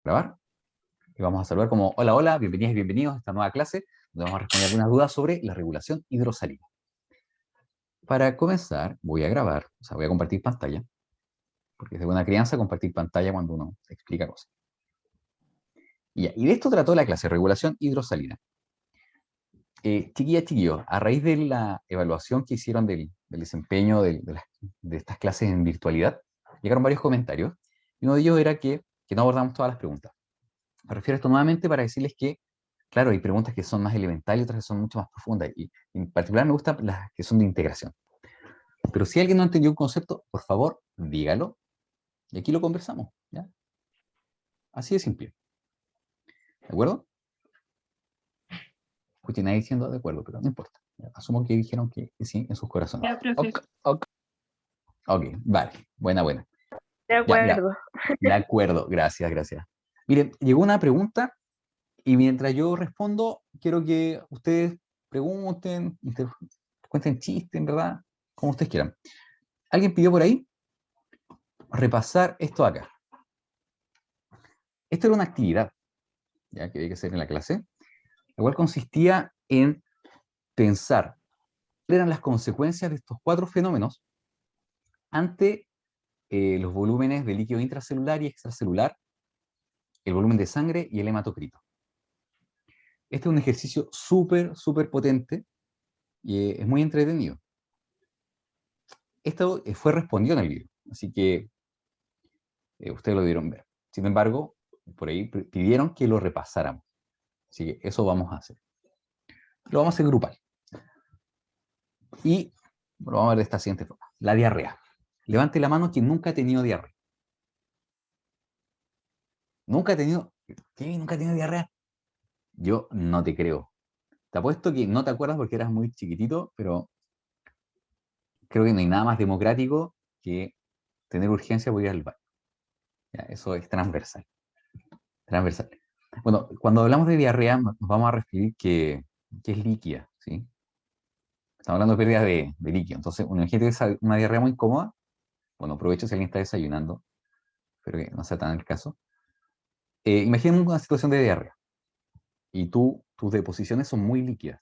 grabar. Y vamos a saludar como, hola, hola, bienvenidas y bienvenidos a esta nueva clase, donde vamos a responder algunas dudas sobre la regulación hidrosalina. Para comenzar, voy a grabar, o sea, voy a compartir pantalla, porque es de buena crianza compartir pantalla cuando uno explica cosas. Y de esto trató la clase, regulación hidrosalina. Chiquillas, chiquillos, a raíz de la evaluación que hicieron del desempeño de estas clases en virtualidad, llegaron varios comentarios, y uno de ellos era que no abordamos todas las preguntas. Me refiero a esto nuevamente para decirles que, claro, hay preguntas que son más elementales y otras que son mucho más profundas, y en particular me gustan las que son de integración. Pero si alguien no entendió un concepto, por favor, dígalo, y aquí lo conversamos, ¿ya? Así de simple. ¿De acuerdo? Escuché nadie diciendo de acuerdo, pero no importa. Asumo que dijeron que sí en sus corazones. Ya, profe. Ok, vale. Buena, buena. De Ya, mira. acuerdo. De acuerdo, gracias, gracias. Miren, llegó una pregunta y mientras yo respondo, quiero que ustedes pregunten, cuenten chistes, ¿verdad? Como ustedes quieran. Alguien pidió por ahí repasar esto acá. Esto era una actividad, ya que había que hacer en la clase, la cual consistía en pensar cuáles eran las consecuencias de estos 4 fenómenos ante los volúmenes de líquido intracelular y extracelular, el volumen de sangre y el hematocrito. Este es un ejercicio súper, súper potente y es muy entretenido. Esto fue respondido en el video, así que ustedes lo dieron ver. Sin embargo, por ahí pidieron que lo repasáramos. Así que eso vamos a hacer. Lo vamos a hacer grupal. Y lo vamos a ver de esta siguiente forma. La diarrea. Levante la mano quien nunca ha tenido diarrea. ¿Nunca ha tenido? ¿Qué? ¿Nunca ha tenido diarrea? Yo no te creo. Te apuesto que no te acuerdas porque eras muy chiquitito, pero creo que no hay nada más democrático que tener urgencia por ir al baño. Ya, eso es transversal. Transversal. Bueno, cuando hablamos de diarrea nos vamos a referir que es líquida, ¿sí? Estamos hablando de pérdida de líquido. Entonces, imagínate una diarrea muy incómoda. Bueno, aprovecho si alguien está desayunando, pero que no sea tan el caso. Imaginen una situación de diarrea y tus deposiciones son muy líquidas.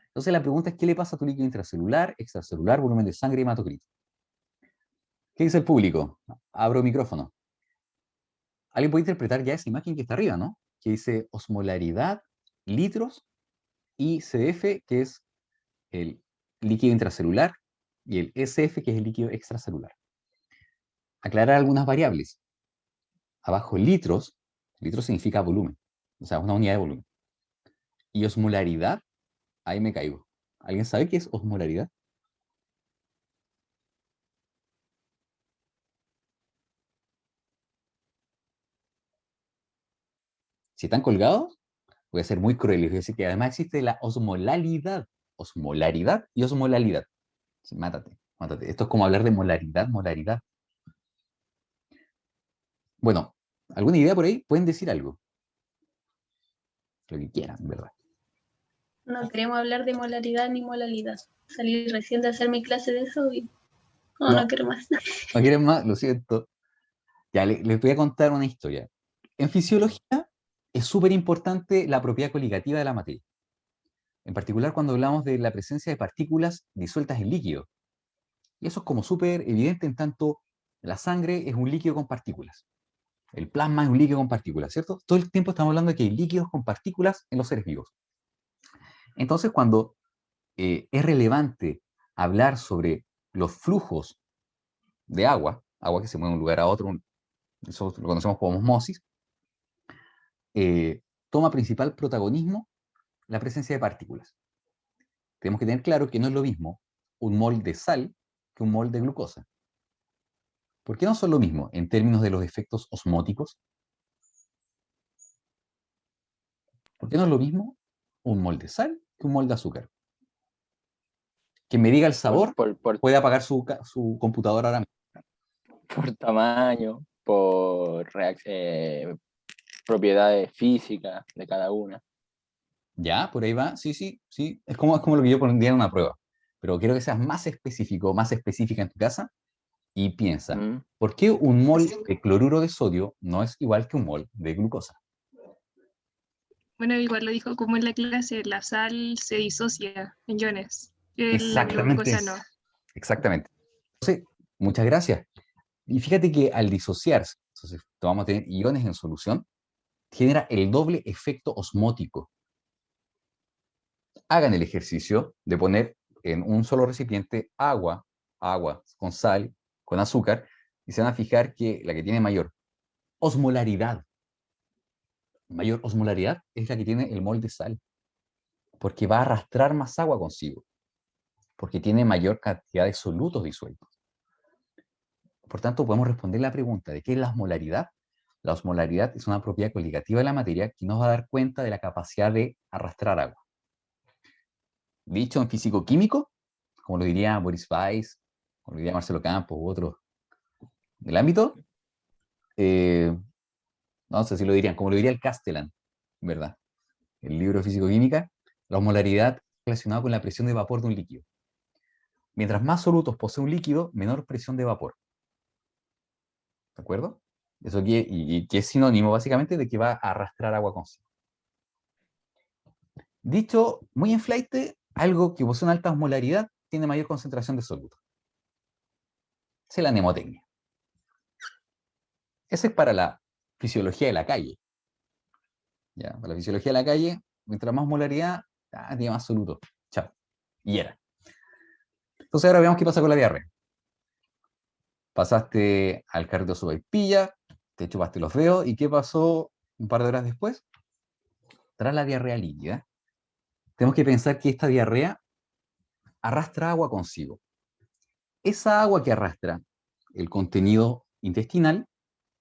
Entonces la pregunta es, ¿qué le pasa a tu líquido intracelular, extracelular, volumen de sangre y hematocrito? ¿Qué dice el público? Abro micrófono. Alguien puede interpretar ya esa imagen que está arriba, ¿no? Que dice osmolaridad, litros, y CF, que es el líquido intracelular, y el SF, que es el líquido extracelular. Aclarar algunas variables. Abajo, litros significa volumen, o sea, una unidad de volumen. Y osmolaridad, ahí me caigo. ¿Alguien sabe qué es osmolaridad? Si están colgados, voy a ser muy cruel y voy a decir que además existe la osmolaridad. Osmolaridad y osmolalidad. Sí, mátate, mátate. Esto es como hablar de molaridad, molaridad. Bueno, ¿alguna idea por ahí? Pueden decir algo. Lo que quieran, ¿verdad? No queremos hablar de molaridad ni molalidad. Salí recién de hacer mi clase de eso y no No, quiero más. no quieren más, lo siento. Ya, les voy a contar una historia. En fisiología es súper importante la propiedad coligativa de la materia. En particular cuando hablamos de la presencia de partículas disueltas en líquido. Y eso es como súper evidente en tanto la sangre es un líquido con partículas. El plasma es un líquido con partículas, ¿cierto? Todo el tiempo estamos hablando de que hay líquidos con partículas en los seres vivos. Entonces, cuando es relevante hablar sobre los flujos de agua que se mueve de un lugar a otro, eso lo conocemos como osmosis, toma principal protagonismo la presencia de partículas. Tenemos que tener claro que no es lo mismo un mol de sal que un mol de glucosa. ¿Por qué no son lo mismo en términos de los efectos osmóticos? ¿Por qué no es lo mismo un mol de sal que un mol de azúcar? Quien me diga el sabor puede apagar su computadora ahora mismo. Por tamaño, por propiedades físicas de cada una. Ya, por ahí va. Sí, sí, sí. Es como lo que yo pondría en una prueba. Pero quiero que seas más específico, más específica en tu casa. Y piensa, Mm. ¿por qué un mol de cloruro de sodio no es igual que un mol de glucosa? Bueno, igual lo dijo como en la clase, la sal se disocia en iones, la Exactamente. glucosa no. Exactamente. Entonces, muchas gracias. Y fíjate que al disociarse, entonces vamos a tener iones en solución, genera el doble efecto osmótico. Hagan el ejercicio de poner en un solo recipiente agua con sal, con azúcar, y se van a fijar que la que tiene mayor osmolaridad es la que tiene el mol de sal, porque va a arrastrar más agua consigo, porque tiene mayor cantidad de solutos disueltos. Por tanto, podemos responder la pregunta de qué es la osmolaridad. La osmolaridad es una propiedad coligativa de la materia que nos va a dar cuenta de la capacidad de arrastrar agua. Dicho en físico-químico, como lo diría Boris Weiss, como lo diría Marcelo Campos u otros del ámbito, no sé si lo dirían, como lo diría el Castellan, ¿verdad? El libro de físico-química, la osmolaridad relacionada con la presión de vapor de un líquido. Mientras más solutos posee un líquido, menor presión de vapor. ¿De acuerdo? Eso que es sinónimo básicamente de que va a arrastrar agua consigo. Dicho muy en flight, algo que posee una alta osmolaridad tiene mayor concentración de solutos. Esa es la mnemotecnia. Esa es para la fisiología de la calle. ¿Ya? Para la fisiología de la calle, mientras más osmolaridad, tiene más solutos. Chao. Y era. Entonces ahora veamos qué pasa con la diarrea. Pasaste al carrito de sopaipilla, te chupaste los dedos, ¿y qué pasó un par de horas después? Tras la diarrea líquida, tenemos que pensar que esta diarrea arrastra agua consigo. Esa agua que arrastra el contenido intestinal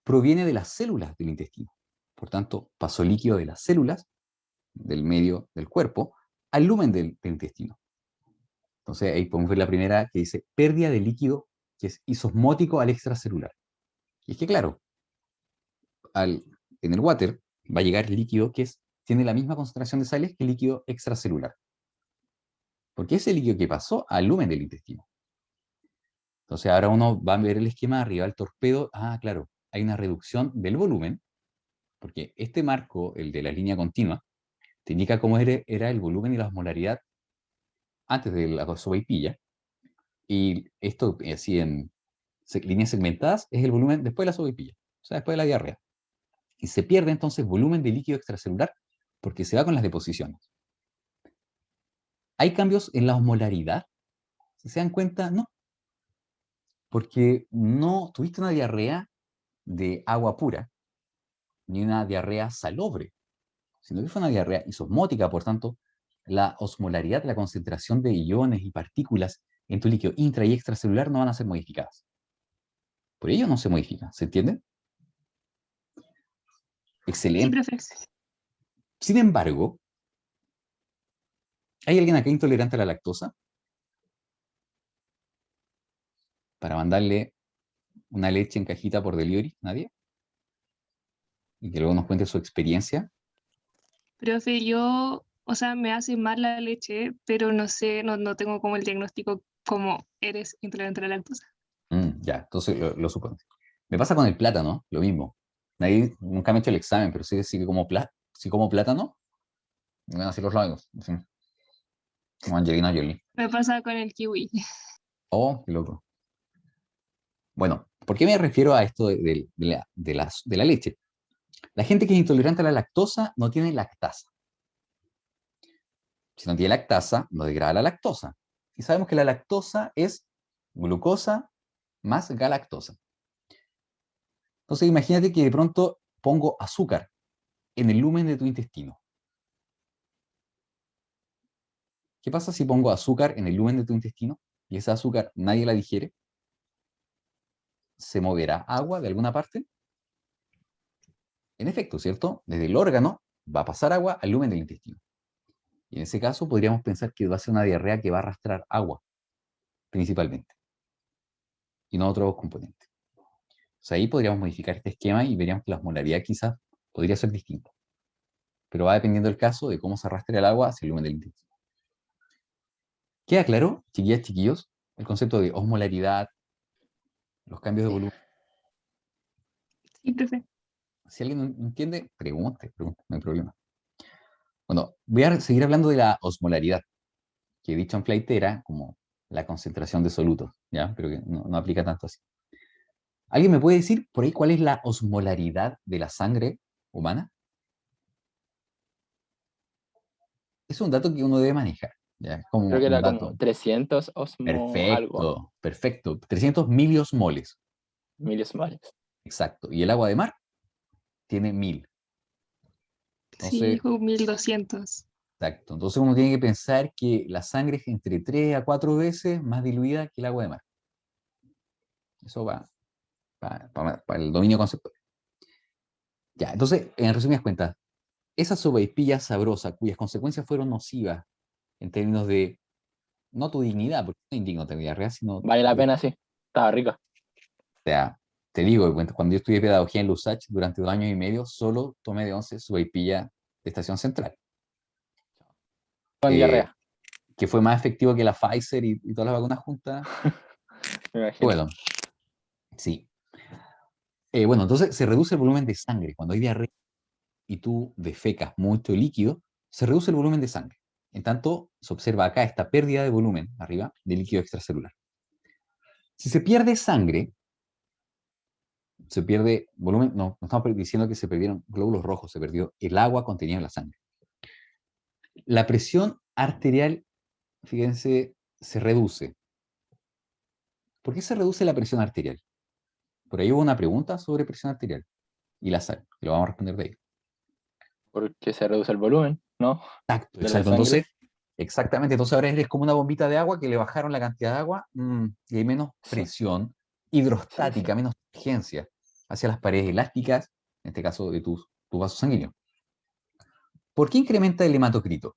proviene de las células del intestino. Por tanto, pasó líquido de las células del medio del cuerpo al lumen del intestino. Entonces ahí podemos ver la primera que dice pérdida de líquido que es isosmótico al extracelular. Y es que claro, en el water va a llegar líquido que tiene la misma concentración de sales que el líquido extracelular. Porque es el líquido que pasó al lumen del intestino. Entonces ahora uno va a ver el esquema de arriba, el torpedo, claro, hay una reducción del volumen, porque este marco, el de la línea continua, te indica cómo era el volumen y la osmolaridad antes de la sopaipilla, y esto así en líneas segmentadas es el volumen después de la sopaipilla, o sea, después de la diarrea. Y se pierde entonces volumen de líquido extracelular porque se va con las deposiciones. ¿Hay cambios en la osmolaridad? Si se dan cuenta, no, porque no tuviste una diarrea de agua pura, ni una diarrea salobre, sino que fue una diarrea isosmótica, por tanto, la osmolaridad, la concentración de iones y partículas en tu líquido intra y extracelular no van a ser modificadas. Por ello no se modifica, ¿se entiende? Sí, Excelente. profe. Sin embargo, ¿hay alguien acá intolerante a la lactosa? Para mandarle una leche en cajita por delivery, ¿nadie? Y que luego nos cuente su experiencia. Profe, yo, o sea, me hace mal la leche, pero no sé, no tengo como el diagnóstico como eres intolerante a la lactosa. Ya, entonces lo supongo. Me pasa con el plátano, lo mismo. Nadie, nunca me he hecho el examen, pero sí que si como plátano, me van a hacer los labios. Así, como Angelina Jolie. Me pasa con el kiwi. Oh, qué loco. Bueno, ¿por qué me refiero a esto de la leche? La gente que es intolerante a la lactosa no tiene lactasa. Si no tiene lactasa, no degrada la lactosa. Y sabemos que la lactosa es glucosa más galactosa. Entonces imagínate que de pronto pongo azúcar en el lumen de tu intestino. ¿Qué pasa si pongo azúcar en el lumen de tu intestino y esa azúcar nadie la digiere? ¿Se moverá agua de alguna parte? En efecto, ¿cierto? Desde el órgano va a pasar agua al lumen del intestino. Y en ese caso podríamos pensar que va a ser una diarrea que va a arrastrar agua, principalmente, y no otros componentes. O sea, ahí podríamos modificar este esquema y veríamos que la osmolaridad quizás podría ser distinta. Pero va dependiendo del caso de cómo se arrastre el agua hacia el lumen del intestino. ¿Queda claro, chiquillas, chiquillos, el concepto de osmolaridad, los cambios de volumen. Sí, profe. Si alguien no entiende, pregunte, no hay problema. Bueno, voy a seguir hablando de la osmolaridad, que he dicho en flight era como la concentración de solutos, ¿ya? Pero que no aplica tanto así. ¿Alguien me puede decir por ahí cuál es la osmolaridad de la sangre humana? Es un dato que uno debe manejar, ¿ya? Es como Creo que un era como dato 300 osmo algo, perfecto. 300 miliosmoles, miliosmoles. exacto. Y el agua de mar tiene 1000. Sí, Entonces, dijo 1200. exacto. Entonces uno tiene que pensar que la sangre es entre 3 a 4 veces más diluida que el agua de mar. Eso va para el dominio conceptual. Ya, entonces, en resumidas cuentas, esa sopaipilla sabrosa cuyas consecuencias fueron nocivas en términos de, no tu dignidad, porque no es indigno tener diarrea, sino, o Vale la pena, sí. Estaba rico. sea, te digo, cuando yo estudié pedagogía en Lusach, durante 2 años y medio, solo tomé de 11 sopaipilla de Estación Central, Con eh, diarrea, que fue más efectivo que la Pfizer y todas las vacunas juntas. me imagino. Bueno, sí. Bueno, entonces se reduce el volumen de sangre. Cuando hay diarrea y tú defecas mucho líquido, se reduce el volumen de sangre. En tanto, se observa acá esta pérdida de volumen arriba de líquido extracelular. Si se pierde sangre, se pierde volumen, no estamos diciendo que se perdieron glóbulos rojos, se perdió el agua contenida en la sangre. La presión arterial, fíjense, se reduce. ¿Por qué se reduce la presión arterial? Por ahí hubo una pregunta sobre presión arterial y la sal, que lo vamos a responder de ahí. Porque se reduce el volumen, ¿no? Exacto, De la exacto. sangre. Entonces, exactamente, entonces ahora eres como una bombita de agua que le bajaron la cantidad de agua y hay menos Sí, presión sí, sí. hidrostática, menos urgencia hacia las paredes elásticas, en este caso de tu vaso sanguíneo. ¿Por qué incrementa el hematocrito?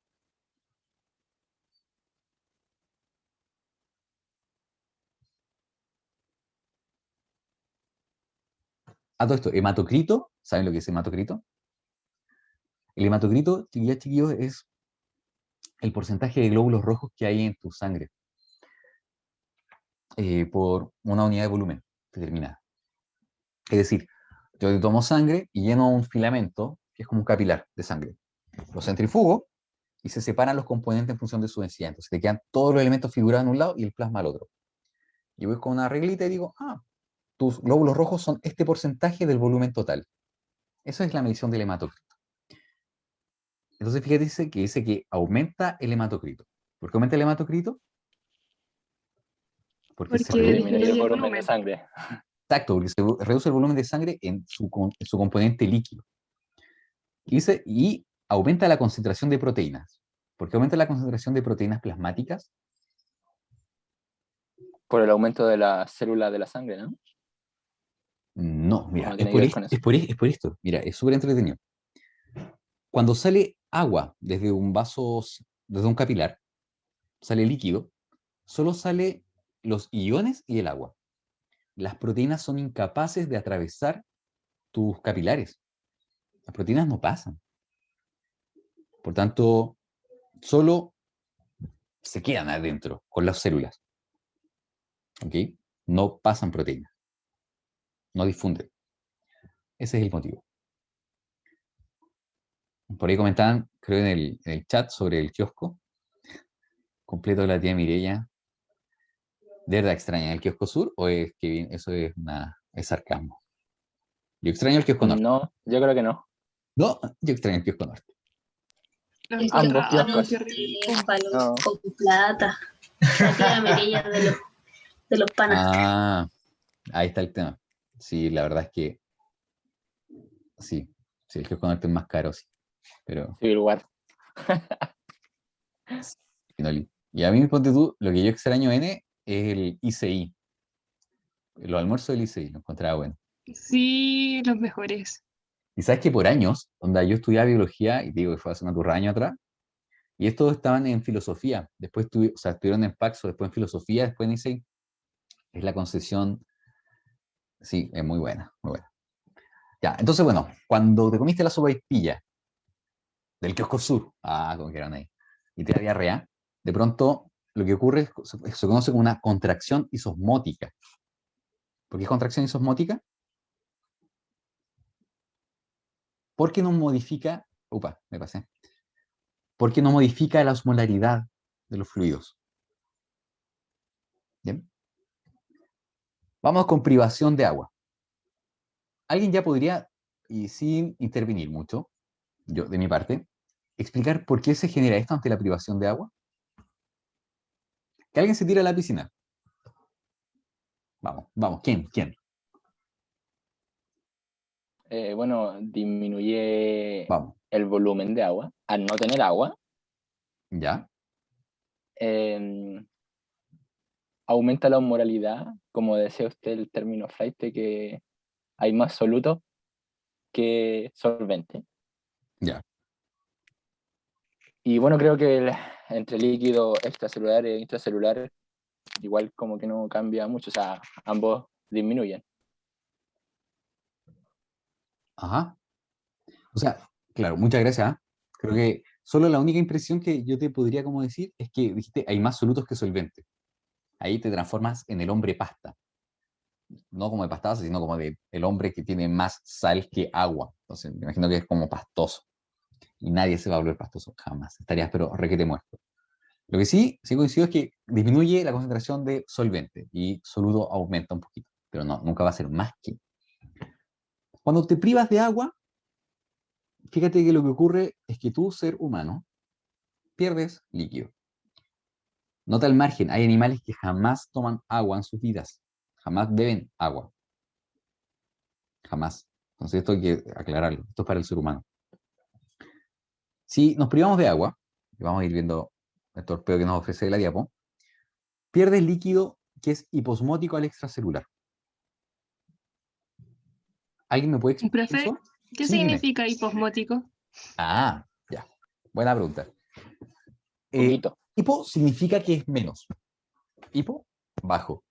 A todo esto, hematocrito, ¿saben lo que es hematocrito? El hematocrito, chiquillas, chiquillos, es el porcentaje de glóbulos rojos que hay en tu sangre por una unidad de volumen determinada. Es decir, yo tomo sangre y lleno un filamento, que es como un capilar de sangre. Lo centrifugo y se separan los componentes en función de su densidad. Entonces te quedan todos los elementos figurados en un lado y el plasma al otro. Y voy con una reglita y digo, tus glóbulos rojos son este porcentaje del volumen total. Esa es la medición del hematocrito. Entonces fíjate dice que aumenta el hematocrito. ¿Por qué aumenta el hematocrito? Porque se Porque Porque reduce. disminuye el disminuye el volumen de volumen. sangre. Exacto, porque se reduce el volumen de sangre en su componente líquido. Y aumenta la concentración de proteínas. ¿Por qué aumenta la concentración de proteínas plasmáticas? Por el aumento de las células de la sangre, ¿no? No, ¿O mira, no es tiene que por, ver esto, con eso? es por esto. Mira, es súper entretenido. Cuando sale agua desde un vaso, desde un capilar, sale líquido, solo sale los iones y el agua. Las proteínas son incapaces de atravesar tus capilares. Las proteínas no pasan. Por tanto, solo se quedan adentro con las células. ¿Ok? No pasan proteínas, no difunden. Ese es el motivo. Por ahí comentaban, creo en el chat sobre el kiosco completo de la tía Mireya. ¿De verdad extraña el kiosco sur o es que eso es sarcasmo? Yo extraño el kiosco norte. No, yo creo que no. No, yo extraño el kiosco norte. Lo Ambos encontraba, kioscos. qué rico. No, Con plata. La tía Mireya de los panas. Ah, ahí está el tema. Sí, la verdad es que sí, sí, el kiosco norte es más caro, sí. Pero, Civil War. sí, Noli. Y a mí, ponte tú, lo que yo extraño, N, es el ICI. Los almuerzos del ICI, lo encontraba bueno. Sí, los mejores. Y sabes que por años, donde yo estudiaba biología, y digo que fue hace una turra de años atrás, y estos estaban en filosofía. Después o sea, estuvieron en Paxo, después en filosofía, después en ICI. Es la concesión, sí, es muy buena, muy buena. Ya, entonces, bueno, cuando te comiste la sopaipilla del kiosco sur, como que eran ahí, y te da diarrea, de pronto lo que ocurre se conoce como una contracción isosmótica. ¿Por qué es contracción isosmótica? Porque no modifica, me pasé. Porque no modifica la osmolaridad de los fluidos. ¿Bien? Vamos con privación de agua. Alguien ya podría, y sin intervenir mucho, yo de mi parte, explicar por qué se genera esto ante la privación de agua. Que alguien se tire a la piscina. Vamos, ¿quién? Bueno, disminuye Vamos, el volumen de agua. Al no tener agua, ¿ya? aumenta la osmolaridad, como decía usted el término flight, que hay más soluto que solvente. Ya. Y bueno, creo que entre líquido extracelular e intracelular igual como que no cambia mucho, o sea, ambos disminuyen. Ajá. O sea, claro, muchas gracias. ¿Ah? Creo que solo la única impresión que yo te podría como decir es que dijiste hay más solutos que solventes. Ahí te transformas en el hombre pasta. No como de pastaza, sino como de el hombre que tiene más sal que agua. Entonces, me imagino que es como pastoso. Y nadie se va a volver pastoso, jamás. Estarías pero requete muerto. Lo que sí coincido es que disminuye la concentración de solvente y soluto aumenta un poquito. Pero no, nunca va a ser más que. Cuando te privas de agua, fíjate que lo que ocurre es que tú, ser humano, pierdes líquido. Nota el margen, hay animales que jamás toman agua en sus vidas, jamás beben agua, jamás. Entonces esto hay que aclararlo, esto es para el ser humano. Si nos privamos de agua, y vamos a ir viendo el torpeo que nos ofrece la diapo, pierdes líquido que es hiposmótico al extracelular. ¿Alguien me puede explicar Profe, eso? ¿qué Sí, dime. significa hiposmótico? Ah, ya. Buena pregunta. Poquito. Hipo significa que es menos. Hipo, bajo.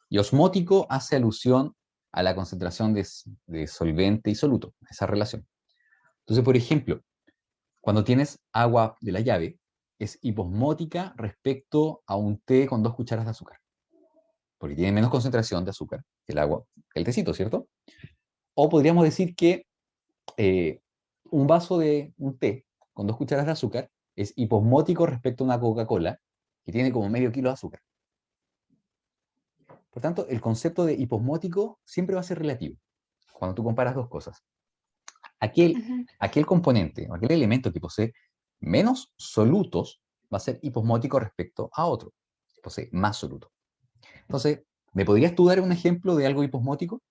Y osmótico hace alusión a la concentración de solvente y soluto, esa relación. Entonces, por ejemplo, cuando tienes agua de la llave, es hiposmótica respecto a un té con 2 cucharas de azúcar, porque tiene menos concentración de azúcar que el agua, que el tecito, ¿cierto? O podríamos decir que un vaso de un té con 2 cucharas de azúcar es hiposmótico respecto a una Coca-Cola que tiene como medio kilo de azúcar. Por tanto, el concepto de hiposmótico siempre va a ser relativo cuando tú comparas dos cosas. Aquel componente, aquel elemento que posee menos solutos va a ser hiposmótico respecto a otro, que posee más solutos. Entonces, ¿me podrías tú dar un ejemplo de algo hiposmótico?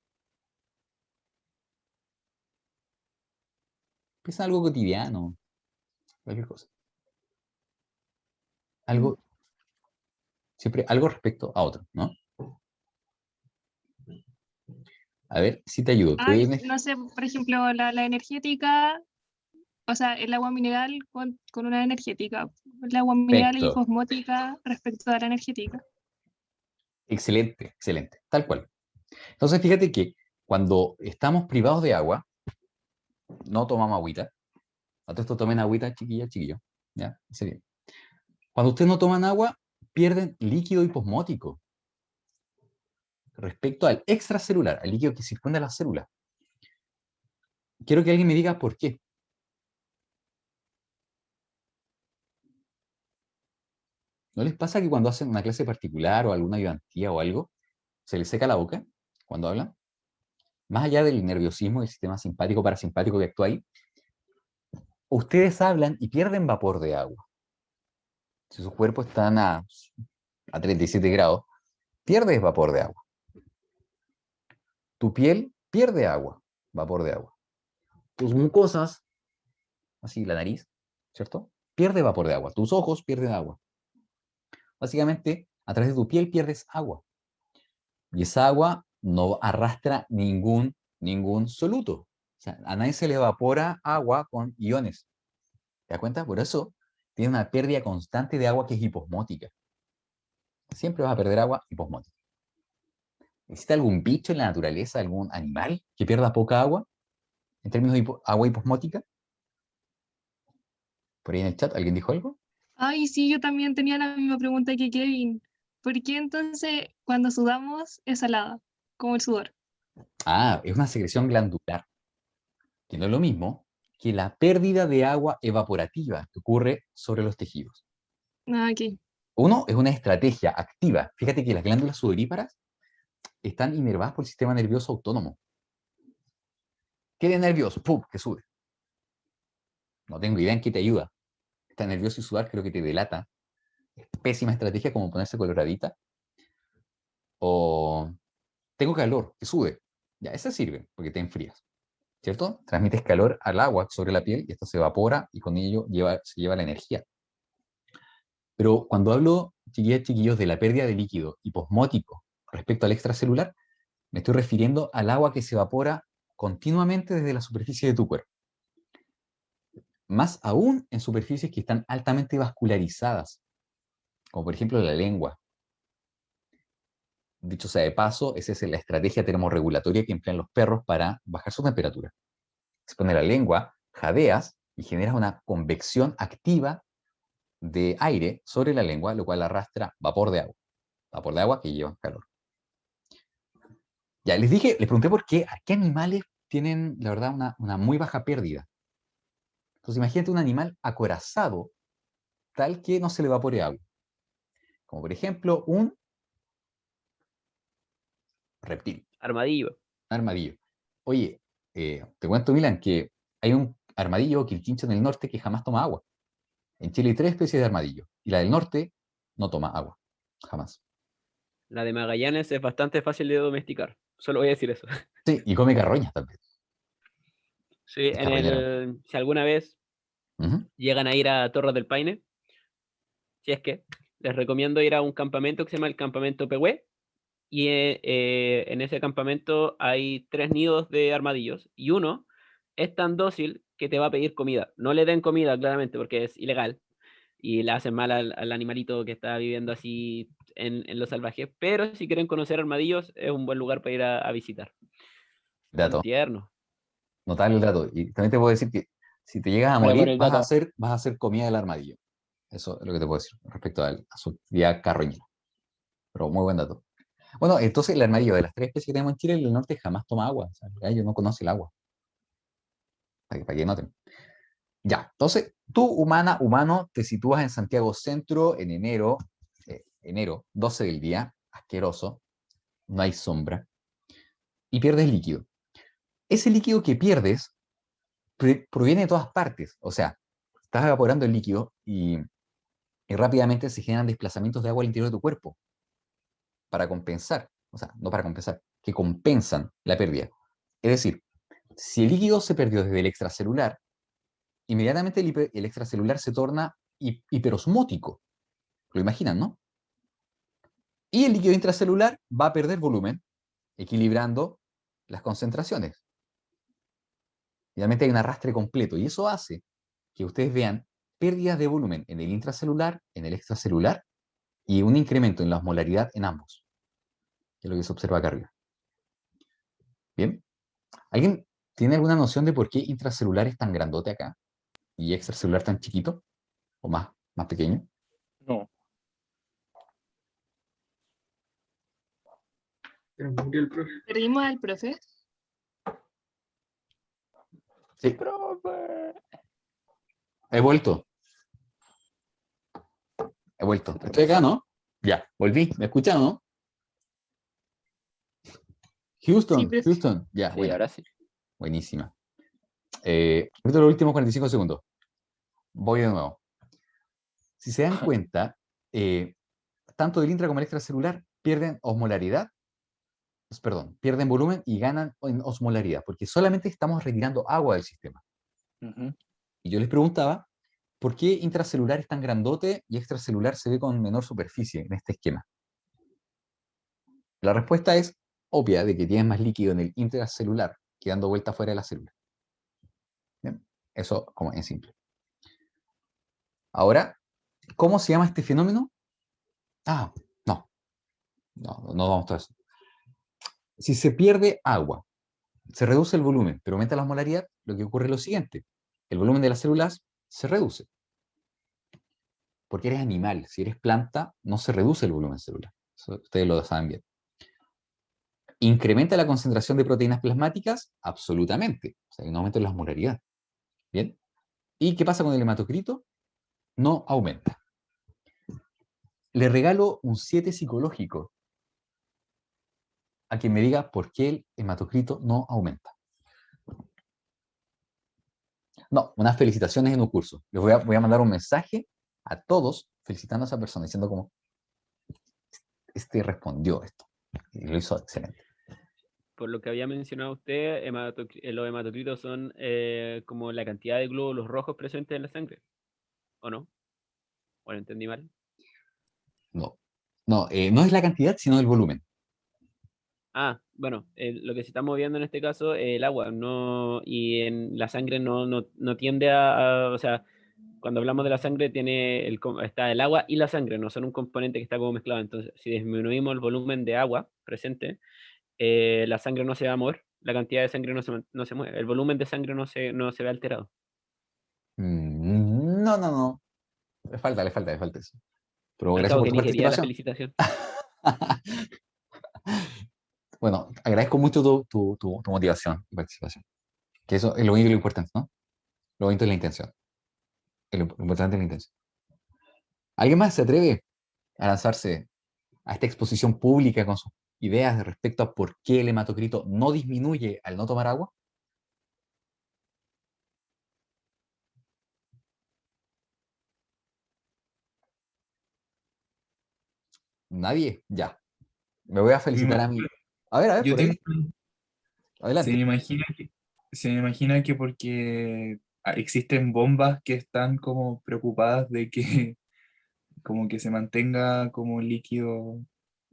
Piensa en algo cotidiano, cualquier cosa. Algo, siempre algo respecto a otro, ¿no? A ver si te ayudo. Te doy Ay, no sé, por ejemplo, la energética, o sea, el agua mineral con una energética. El agua mineral es Perfecto. hiposmótica respecto a la energética. Excelente, excelente. Tal cual. Entonces, fíjate que cuando estamos privados de agua, no tomamos agüita. A todo esto tomen agüita, chiquilla, chiquillo. ¿Ya? Sería. Cuando ustedes no toman agua, pierden líquido hiposmótico respecto al extracelular, al líquido que circunda la célula. Quiero que alguien me diga por qué. ¿No les pasa que cuando hacen una clase particular o alguna ayudantía o algo, se les seca la boca cuando hablan? Más allá del nerviosismo y el sistema simpático parasimpático que actúa ahí, ustedes hablan y pierden vapor de agua. Si sus cuerpos están a 37 grados, pierdes vapor de agua. Tu piel pierde agua, vapor de agua. Tus mucosas, así la nariz, ¿cierto? Pierde vapor de agua. Tus ojos pierden agua. Básicamente, a través de tu piel pierdes agua. Y esa agua no arrastra ningún soluto. O sea, a nadie se le evapora agua con iones. ¿Te das cuenta? Por eso tiene una pérdida constante de agua que es hiposmótica. Siempre vas a perder agua hiposmótica. ¿Existe algún bicho en la naturaleza, algún animal que pierda poca agua en términos de agua hiposmótica? Por ahí en el chat, ¿alguien dijo algo? Ay, sí, yo también tenía la misma pregunta que Kevin. ¿Por qué entonces cuando sudamos es salada? como el sudor. Ah, es una secreción glandular, que no es lo mismo que la pérdida de agua evaporativa que ocurre sobre los tejidos. Ah, aquí. Uno es una estrategia activa. Fíjate que las glándulas sudoríparas están inervadas por el sistema nervioso autónomo. ¿Qué de nervioso? ¡Pum! Que sube. No tengo idea en qué te ayuda. Está nervioso y sudar creo que te delata. Es pésima estrategia como ponerse coloradita. O tengo calor, que sube. Ya, esa sirve porque te enfrías. ¿Cierto? Transmites calor al agua sobre la piel y esto se evapora y con ello se lleva la energía. Pero cuando hablo, chiquillas, chiquillos, de la pérdida de líquido hiposmótico respecto al extracelular, me estoy refiriendo al agua que se evapora continuamente desde la superficie de tu cuerpo. Más aún en superficies que están altamente vascularizadas, como por ejemplo la lengua. Dicho sea de paso, esa es la estrategia termorregulatoria que emplean los perros para bajar su temperatura. Se pone la lengua, jadeas y generas una convección activa de aire sobre la lengua, lo cual arrastra vapor de agua que lleva calor. Ya, les pregunté por qué, a qué animales tienen, la verdad, una muy baja pérdida. Entonces imagínate un animal acorazado, tal que no se le evapore agua. Como por ejemplo un reptil, Armadillo. un armadillo. Oye, te cuento, Milan, que hay un armadillo, quilquincho en el norte, que jamás toma agua. En Chile hay 3 especies de armadillo, y la del norte no toma agua, jamás. La de Magallanes es bastante fácil de domesticar. Solo voy a decir eso. Sí, y come carroñas también. Sí, Es carroñero. si alguna vez Ujú. llegan a ir a Torres del Paine, si es que, les recomiendo ir a un campamento que se llama el Campamento Pehue. Y en ese campamento hay 3 nidos de armadillos. Y uno es tan dócil que te va a pedir comida. No le den comida, claramente, porque es ilegal. Y le hacen mal al animalito que está viviendo así en lo salvaje. Pero si quieren conocer armadillos, es un buen lugar para ir a visitar. Son Dato, tiernos. notable el dato. Y también te puedo decir que si te llegas a Gracias por morir, el dato. vas a hacer comida del armadillo. Eso es lo que te puedo decir respecto a su actividad carroñera. Pero muy buen dato. Bueno, entonces el armadillo de las 3 especies que tenemos en Chile, el del norte jamás toma agua. O sea, el gallo no conoce el agua. Para que noten. Ya, entonces tú, humano, te sitúas en Santiago Centro en enero, 12 del día, asqueroso, no hay sombra, y pierdes líquido. Ese líquido que pierdes proviene de todas partes. O sea, estás evaporando el líquido y rápidamente se generan desplazamientos de agua al interior de tu cuerpo para compensar, o sea, no para compensar, que compensan la pérdida. Es decir, si el líquido se perdió desde el extracelular, inmediatamente el extracelular se torna hiperosmótico. Lo imaginan, ¿no? Y el líquido intracelular va a perder volumen, equilibrando las concentraciones. Realmente hay un arrastre completo y eso hace que ustedes vean pérdidas de volumen en el intracelular, en el extracelular y un incremento en la osmolaridad en ambos, que es lo que se observa acá arriba. ¿Bien? ¿Alguien tiene alguna noción de por qué intracelular es tan grandote acá y extracelular tan chiquito o más pequeño? No. Pero murió el profe. Perdimos al profe. Sí, Profe. he vuelto. He vuelto. Estoy acá, ¿no? Ya, volví. ¿Me escuchan, no? Sí, profe. Houston. Ya, Sí, buena. ahora sí. Buenísima. Ahorita los últimos 45 segundos. Voy de nuevo. Si se dan cuenta, tanto el intra como el extracelular pierden osmolaridad, perdón, pierden volumen y ganan en osmolaridad, porque solamente estamos retirando agua del sistema. Ujú. Y yo les preguntaba, ¿por qué intracelular es tan grandote y extracelular se ve con menor superficie en este esquema? La respuesta es obvia, de que tienes más líquido en el intracelular que dando vuelta fuera de la célula. ¿Bien? Eso como en simple. Ahora, ¿cómo se llama este fenómeno? Ah, no vamos a eso. Si se pierde agua, se reduce el volumen, pero aumenta la osmolaridad, lo que ocurre es lo siguiente. El volumen de las células se reduce. Porque eres animal. Si eres planta, no se reduce el volumen celular. Eso ustedes lo saben bien. ¿Incrementa la concentración de proteínas plasmáticas? Absolutamente. O sea, hay un aumento en la osmolaridad. ¿Bien? ¿Y qué pasa con el hematocrito? No aumenta. Le regalo un 7 psicológico a quien me diga por qué el hematocrito no aumenta. No, unas felicitaciones en un curso. Les voy a mandar un mensaje a todos felicitando a esa persona, diciendo como, respondió esto. Y lo hizo excelente. Por lo que había mencionado usted, los hematocritos son como la cantidad de glóbulos rojos presentes en la sangre, ¿o no? ¿O lo entendí mal? No, no, no es la cantidad, sino el volumen. Ah, bueno, lo que se está moviendo en este caso es el agua, no, y en la sangre no tiende o sea, cuando hablamos de la sangre está el agua y la sangre, no son un componente que está como mezclado. Entonces, si disminuimos el volumen de agua presente, la sangre no se va a mover, la cantidad de sangre no se mueve, el volumen de sangre no se ve alterado. No, no, no. Le falta eso. Pero Al gracias cabo por que tu ni quería la participación. felicitación. Bueno, agradezco mucho tu motivación y participación. Que eso es lo único y lo importante, ¿no? Lo bonito es la intención. Lo importante es la intención. ¿Alguien más se atreve a lanzarse a esta exposición pública con sus ideas respecto a por qué el hematocrito no disminuye al no tomar agua? Nadie, ya. Me voy a Me felicitar a mí. imagino- A ver, Yo por ahí. tengo, Adelante. se me imagina que porque existen bombas que están como preocupadas de que como que se mantenga como líquido,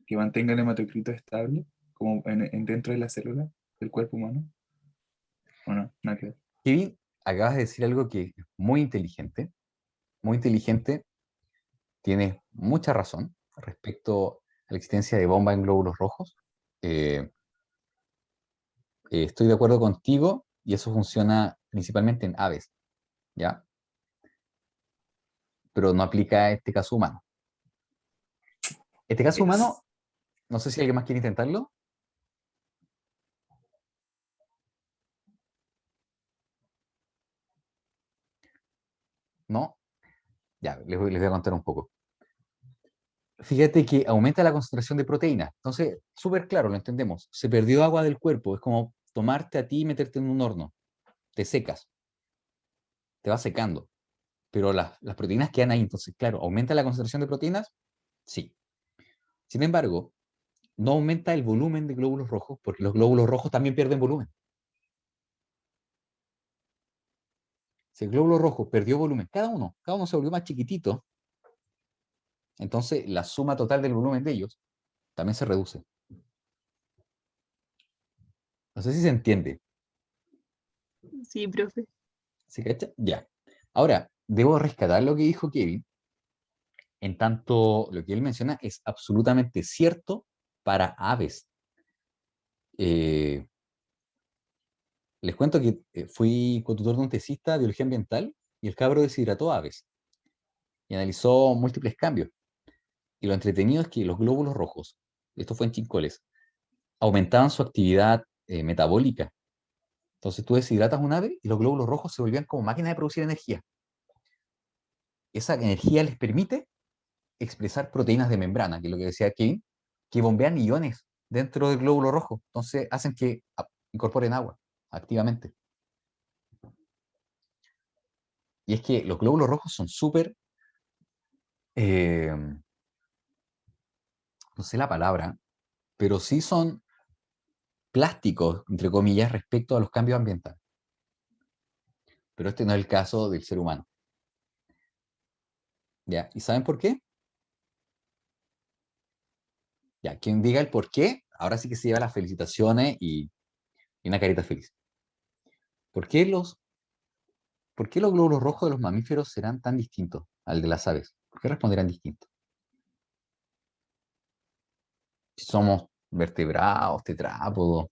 que mantenga el hematocrito estable, como dentro de la célula del cuerpo humano. ¿O no? Nada que ver. Kevin, acabas de decir algo que es muy inteligente. Muy inteligente. Tienes mucha razón respecto a la existencia de bomba en glóbulos rojos. Eh, estoy de acuerdo contigo y eso funciona principalmente en aves, ¿ya? Pero no aplica a este caso humano. Este caso humano, Yes. no sé si alguien más quiere intentarlo. ¿No? Ya, les voy a contar un poco. Fíjate que aumenta la concentración de proteínas. Entonces, súper claro, lo entendemos. Se perdió agua del cuerpo. Es como tomarte a ti y meterte en un horno. Te secas, te vas secando. Pero las proteínas quedan ahí. Entonces, claro, ¿aumenta la concentración de proteínas? Sí. Sin embargo, no aumenta el volumen de glóbulos rojos porque los glóbulos rojos también pierden volumen. Si el glóbulo rojo perdió volumen, cada uno se volvió más chiquitito, entonces la suma total del volumen de ellos también se reduce. No sé si se entiende. Sí, profe. ¿Se cacha? Ya. Ahora, debo rescatar lo que dijo Kevin, en tanto lo que él menciona es absolutamente cierto para aves. Eh, les cuento que fui cotutor de un tesista de biología ambiental y el cabro deshidrató aves y analizó múltiples cambios. Y lo entretenido es que los glóbulos rojos, esto fue en chincoles, aumentaban su actividad metabólica. Entonces tú deshidratas un ave y los glóbulos rojos se volvían como máquinas de producir energía. Esa energía les permite expresar proteínas de membrana, que es lo que decía Kevin, que bombean iones dentro del glóbulo rojo. Entonces hacen que incorporen agua activamente. Y es que los glóbulos rojos son súper, no sé la palabra, pero sí son plásticos, entre comillas, respecto a los cambios ambientales. Pero este no es el caso del ser humano. ¿Ya? ¿Y saben por qué? Ya, quien diga el por qué, ahora sí que se lleva las felicitaciones y una carita feliz. ¿Por qué por qué los glóbulos rojos de los mamíferos serán tan distintos al de las aves? ¿Por qué responderán distinto? Si somos vertebrados, tetrápodos,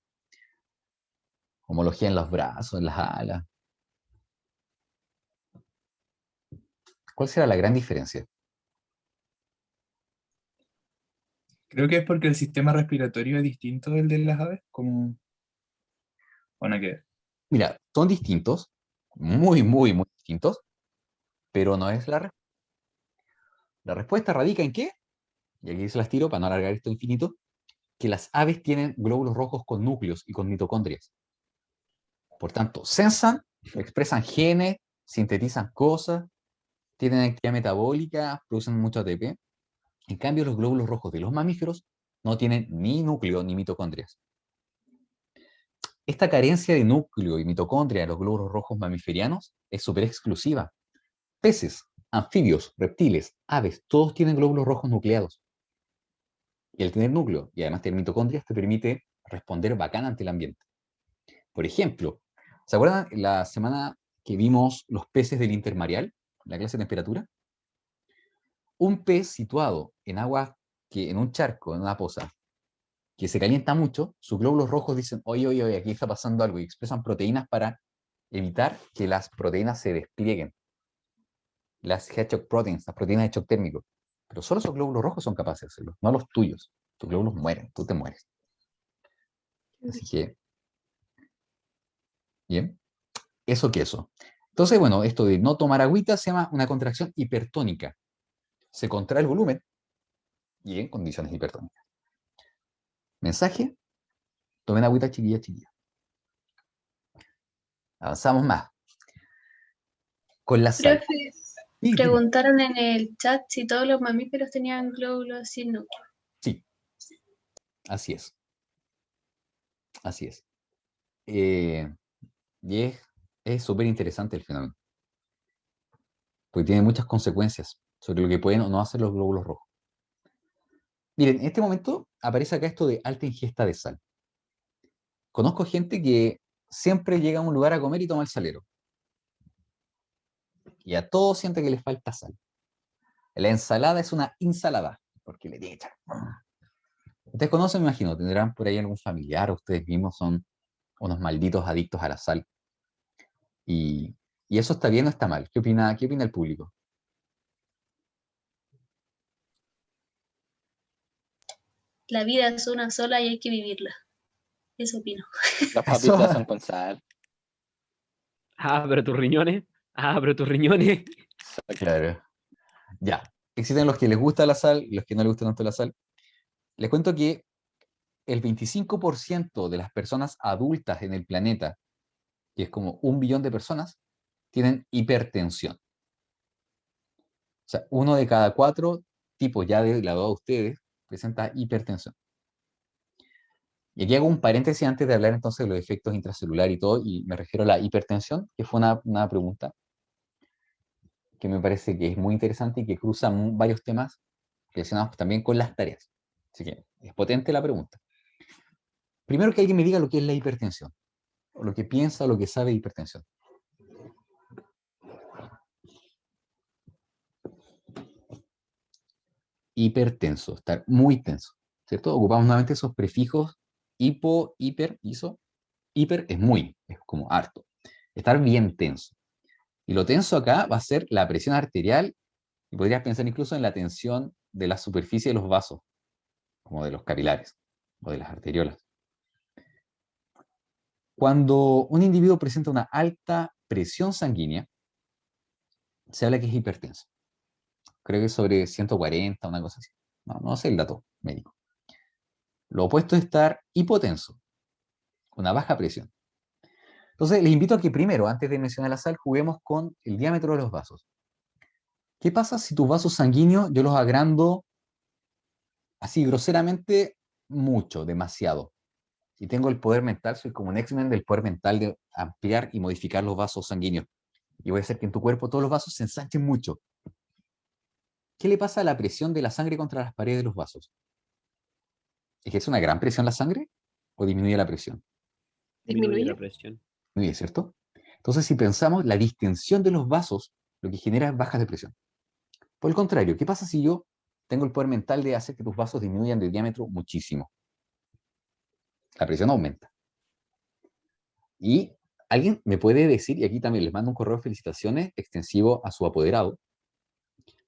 homología en los brazos, en las alas. ¿Cuál será la gran diferencia? Creo que es porque el sistema respiratorio es distinto del de las aves, como... Bueno, que Mira, son distintos, muy, muy, muy distintos, pero no es la respuesta. La respuesta radica en qué, y aquí se las tiro para no alargar esto infinito, que las aves tienen glóbulos rojos con núcleos y con mitocondrias. Por tanto, sensan, expresan genes, sintetizan cosas, tienen actividad metabólica, producen mucho ATP. En cambio, los glóbulos rojos de los mamíferos no tienen ni núcleo ni mitocondrias. Esta carencia de núcleo y mitocondria de los glóbulos rojos mamiferianos es súper exclusiva. Peces, anfibios, reptiles, aves, todos tienen glóbulos rojos nucleados. Y el tener núcleo y además tener mitocondrias te permite responder bacán ante el ambiente. Por ejemplo, ¿se acuerdan la semana que vimos los peces del intermareal, la clase de temperatura? Un pez situado en agua, en un charco, en una poza, que se calienta mucho, sus glóbulos rojos dicen, oye, oye, oye, aquí está pasando algo, y expresan proteínas para evitar que las proteínas se desplieguen. Las Hedgehog proteins, las proteínas de shock térmico. Pero solo esos glóbulos rojos son capaces de hacerlo, no los tuyos. Tus glóbulos mueren, tú te mueres. Así que, bien, eso que eso. Entonces, bueno, esto de no tomar agüita se llama una contracción hipertónica. Se contrae el volumen y en condiciones hipertónicas. Mensaje, tomen agüita chiquilla, chiquilla. Avanzamos más. Con la sal. Profe, Sí, dime. preguntaron en el chat si todos los mamíferos tenían glóbulos sin núcleo. Sí, así es. Así es. Y es súper interesante el fenómeno. Porque tiene muchas consecuencias sobre lo que pueden o no hacer los glóbulos rojos. Miren, en este momento aparece acá esto de alta ingesta de sal. Conozco gente que siempre llega a un lugar a comer y toma el salero. Y a todos siente que les falta sal. La ensalada es una ensalada, porque le tiene que echar. Ustedes conocen, me imagino, tendrán por ahí algún familiar, o ustedes mismos son unos malditos adictos a la sal. Y, y eso está bien o está mal. Qué opina el público? La vida es una sola y hay que vivirla. Eso opino. Los Eso, papitas son con sal. Ah, pero tus riñones. Ah, pero tus riñones. claro. Ya. Existen los que les gusta la sal y los que no les gusta tanto la sal. Les cuento que el 25% de las personas adultas en el planeta, que es como 1 billón de personas, tienen hipertensión. O sea, 1 de cada 4 tipos ya de la edad de ustedes presenta hipertensión. Y aquí hago un paréntesis antes de hablar entonces de los efectos intracelulares y todo, y me refiero a la hipertensión, que fue una pregunta que me parece que es muy interesante y que cruza varios temas relacionados también con las tareas. Así que es potente la pregunta. Primero que alguien me diga lo que es la hipertensión, o lo que piensa o lo que sabe de hipertensión. Hipertenso, estar muy tenso, ¿cierto? Ocupamos nuevamente esos prefijos hipo, hiper, iso. Hiper es muy, es como harto. Estar bien tenso. Y lo tenso acá va a ser la presión arterial y podrías pensar incluso en la tensión de la superficie de los vasos, como de los capilares o de las arteriolas. Cuando un individuo presenta una alta presión sanguínea, se habla que es hipertenso. Creo que es sobre 140, una cosa así. No sé el dato médico. Lo opuesto es estar hipotenso, una baja presión. Entonces, les invito a que primero, antes de mencionar la sal, juguemos con el diámetro de los vasos. ¿Qué pasa si tus vasos sanguíneos yo los agrando así groseramente mucho, demasiado? Y tengo el poder mental, soy como un X-Men del poder mental de ampliar y modificar los vasos sanguíneos. Y voy a hacer que en tu cuerpo todos los vasos se ensanchen mucho. ¿Qué le pasa a la presión de la sangre contra las paredes de los vasos? ¿Ejerce una gran presión la sangre o disminuye la presión? Disminuye la ¿Disminuye? presión. Disminuye, ¿cierto? Entonces, si pensamos, la distensión de los vasos lo que genera es bajas de presión. Por el contrario, ¿qué pasa si yo tengo el poder mental de hacer que tus vasos disminuyan de diámetro muchísimo? La presión aumenta. Y alguien me puede decir, y aquí también les mando un correo de felicitaciones extensivo a su apoderado,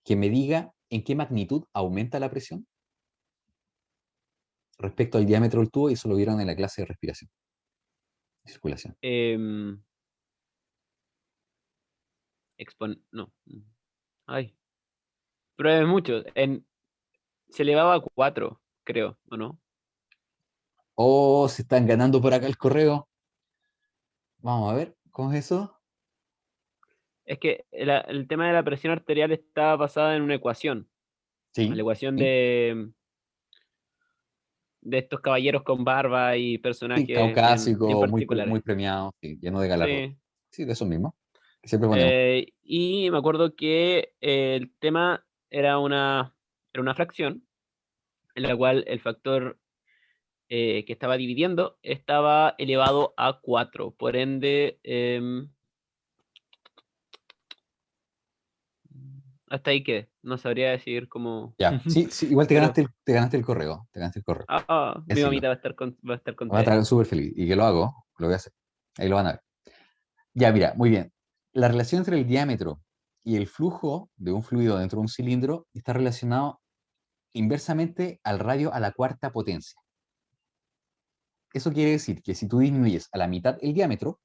que me diga en qué magnitud aumenta la presión. respecto al diámetro del tubo, y eso lo vieron en la clase de respiración y circulación. No. Ay. Pero es mucho. Se elevaba a 4, creo, ¿o no? Oh, se están ganando por acá el correo. Vamos a ver, ¿cómo es eso? Es que el tema de la presión arterial está basada en una ecuación. La Sí, ecuación sí, de estos caballeros con barba y sí, personajes bien caucásico, muy particulares. premiado, sí, lleno de galardones. Sí. Sí, de eso mismo, que siempre ponemos. Y me acuerdo que el tema era una fracción en la cual el factor que estaba dividiendo estaba elevado a 4. Por ende, hasta ahí quedé. No sabría decir cómo. Ya, sí, sí, igual Pero te ganaste el correo, te ganaste el correo. mi Decirlo. mamita va a estar Me va a contenta. estar súper feliz. Y que lo hago, lo voy a hacer. Ahí lo van a ver. Ya, mira, muy bien. La relación entre el diámetro y el flujo de un fluido dentro de un cilindro está relacionado inversamente al radio a la cuarta potencia. Eso quiere decir que si tú disminuyes a la mitad el diámetro,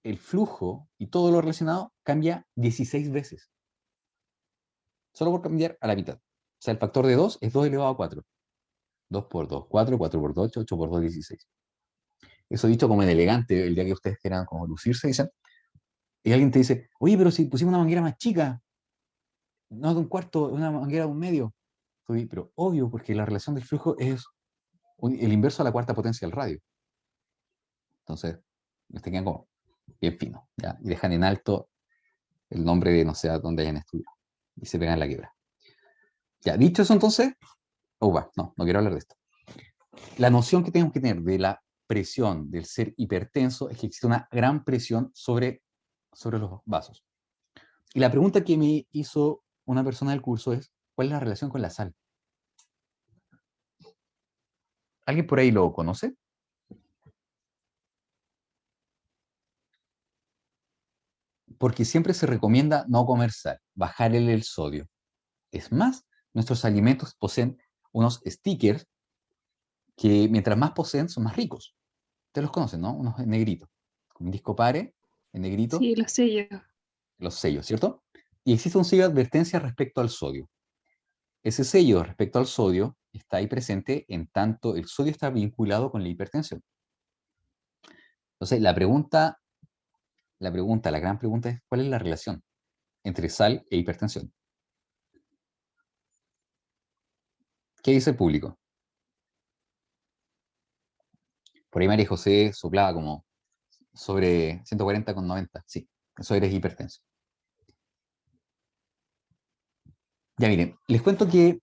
el flujo y todo lo relacionado cambia 16 veces. Solo por cambiar a la mitad. O sea, el factor de 2 es 2 elevado a 4. 2 por 2, 4, 4 por 2, 8, 8 por 2, 16. Eso dicho como en elegante, el día que ustedes quieran como lucirse, dicen, y alguien te dice, oye, pero si pusimos una manguera más chica, no de un cuarto, una manguera de un medio. Oye, pero obvio, porque la relación del flujo es el inverso a la cuarta potencia del radio. Entonces, les quedan como bien fino, ¿ya? Y dejan en alto el nombre de no sé a dónde hayan estudiado. Y se pegan la quiebra. Ya, dicho eso entonces, no quiero hablar de esto. La noción que tenemos que tener de la presión del ser hipertenso es que existe una gran presión sobre los vasos. Y la pregunta que me hizo una persona del curso es, ¿cuál es la relación con la sal? ¿Alguien por ahí lo conoce? Porque siempre se recomienda no comer sal, bajarle el sodio. Es más, nuestros alimentos poseen unos stickers que mientras más poseen son más ricos. Ustedes los conocen, ¿no? Unos negritos. Como un disco pare, en negrito, Sí, lo sé yo. los sellos, ¿cierto? Y existe un sello de advertencia respecto al sodio. Ese sello respecto al sodio está ahí presente en tanto el sodio está vinculado con la hipertensión. Entonces, la gran pregunta es, ¿cuál es la relación entre sal e hipertensión? ¿Qué dice el público? Por ahí María José soplaba como sobre 140,90. Sí, eso eres hipertenso. Ya miren, les cuento que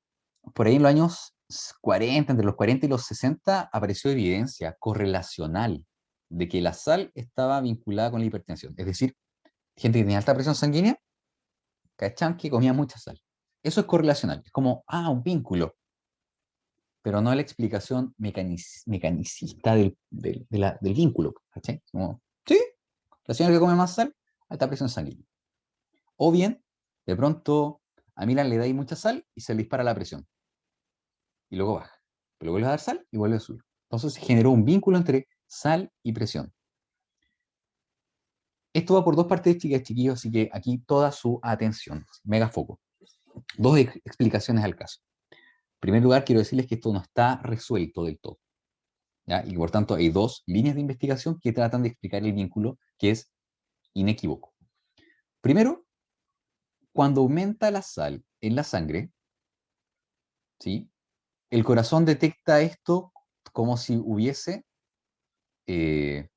por ahí en los años 40, entre los 40 y los 60, apareció evidencia correlacional de que la sal estaba vinculada con la hipertensión. Es decir, gente que tenía alta presión sanguínea, ¿cachan? Que comía mucha sal. Eso es correlacional, es como, un vínculo, pero no la explicación mecanicista del vínculo, ¿cachai? Como, sí, la señora que come más sal, alta presión sanguínea. O bien, de pronto, a Milan le dais mucha sal y se le dispara la presión. Y luego baja. Pero vuelve a dar sal y vuelve a subir. Entonces se generó un vínculo entre sal y presión. Esto va por dos partes, chicas, chiquillos, así que aquí toda su atención, mega foco. Dos explicaciones al caso. En primer lugar, quiero decirles que esto no está resuelto del todo, ¿ya? Y por tanto hay dos líneas de investigación que tratan de explicar el vínculo que es inequívoco. Primero, cuando aumenta la sal en la sangre, ¿sí? El corazón detecta esto como si hubiese, mira,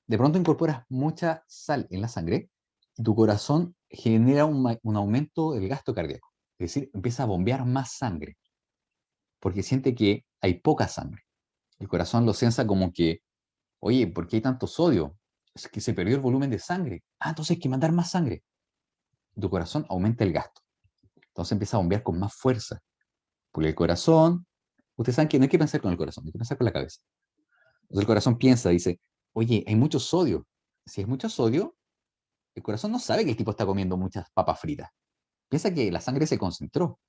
de pronto incorporas mucha sal en la sangre y tu corazón genera un aumento del gasto cardíaco. Es decir, empieza a bombear más sangre porque siente que hay poca sangre. El corazón lo sensa como que, oye, ¿por qué hay tanto sodio? Es que se perdió el volumen de sangre. Entonces hay que mandar más sangre. Tu corazón aumenta el gasto. Entonces empieza a bombear con más fuerza. Porque el corazón, ustedes saben que no hay que pensar con el corazón, hay que pensar con la cabeza. Entonces el corazón piensa, dice, oye, hay mucho sodio. Si hay mucho sodio, el corazón no sabe que el tipo está comiendo muchas papas fritas. Piensa que la sangre se concentró.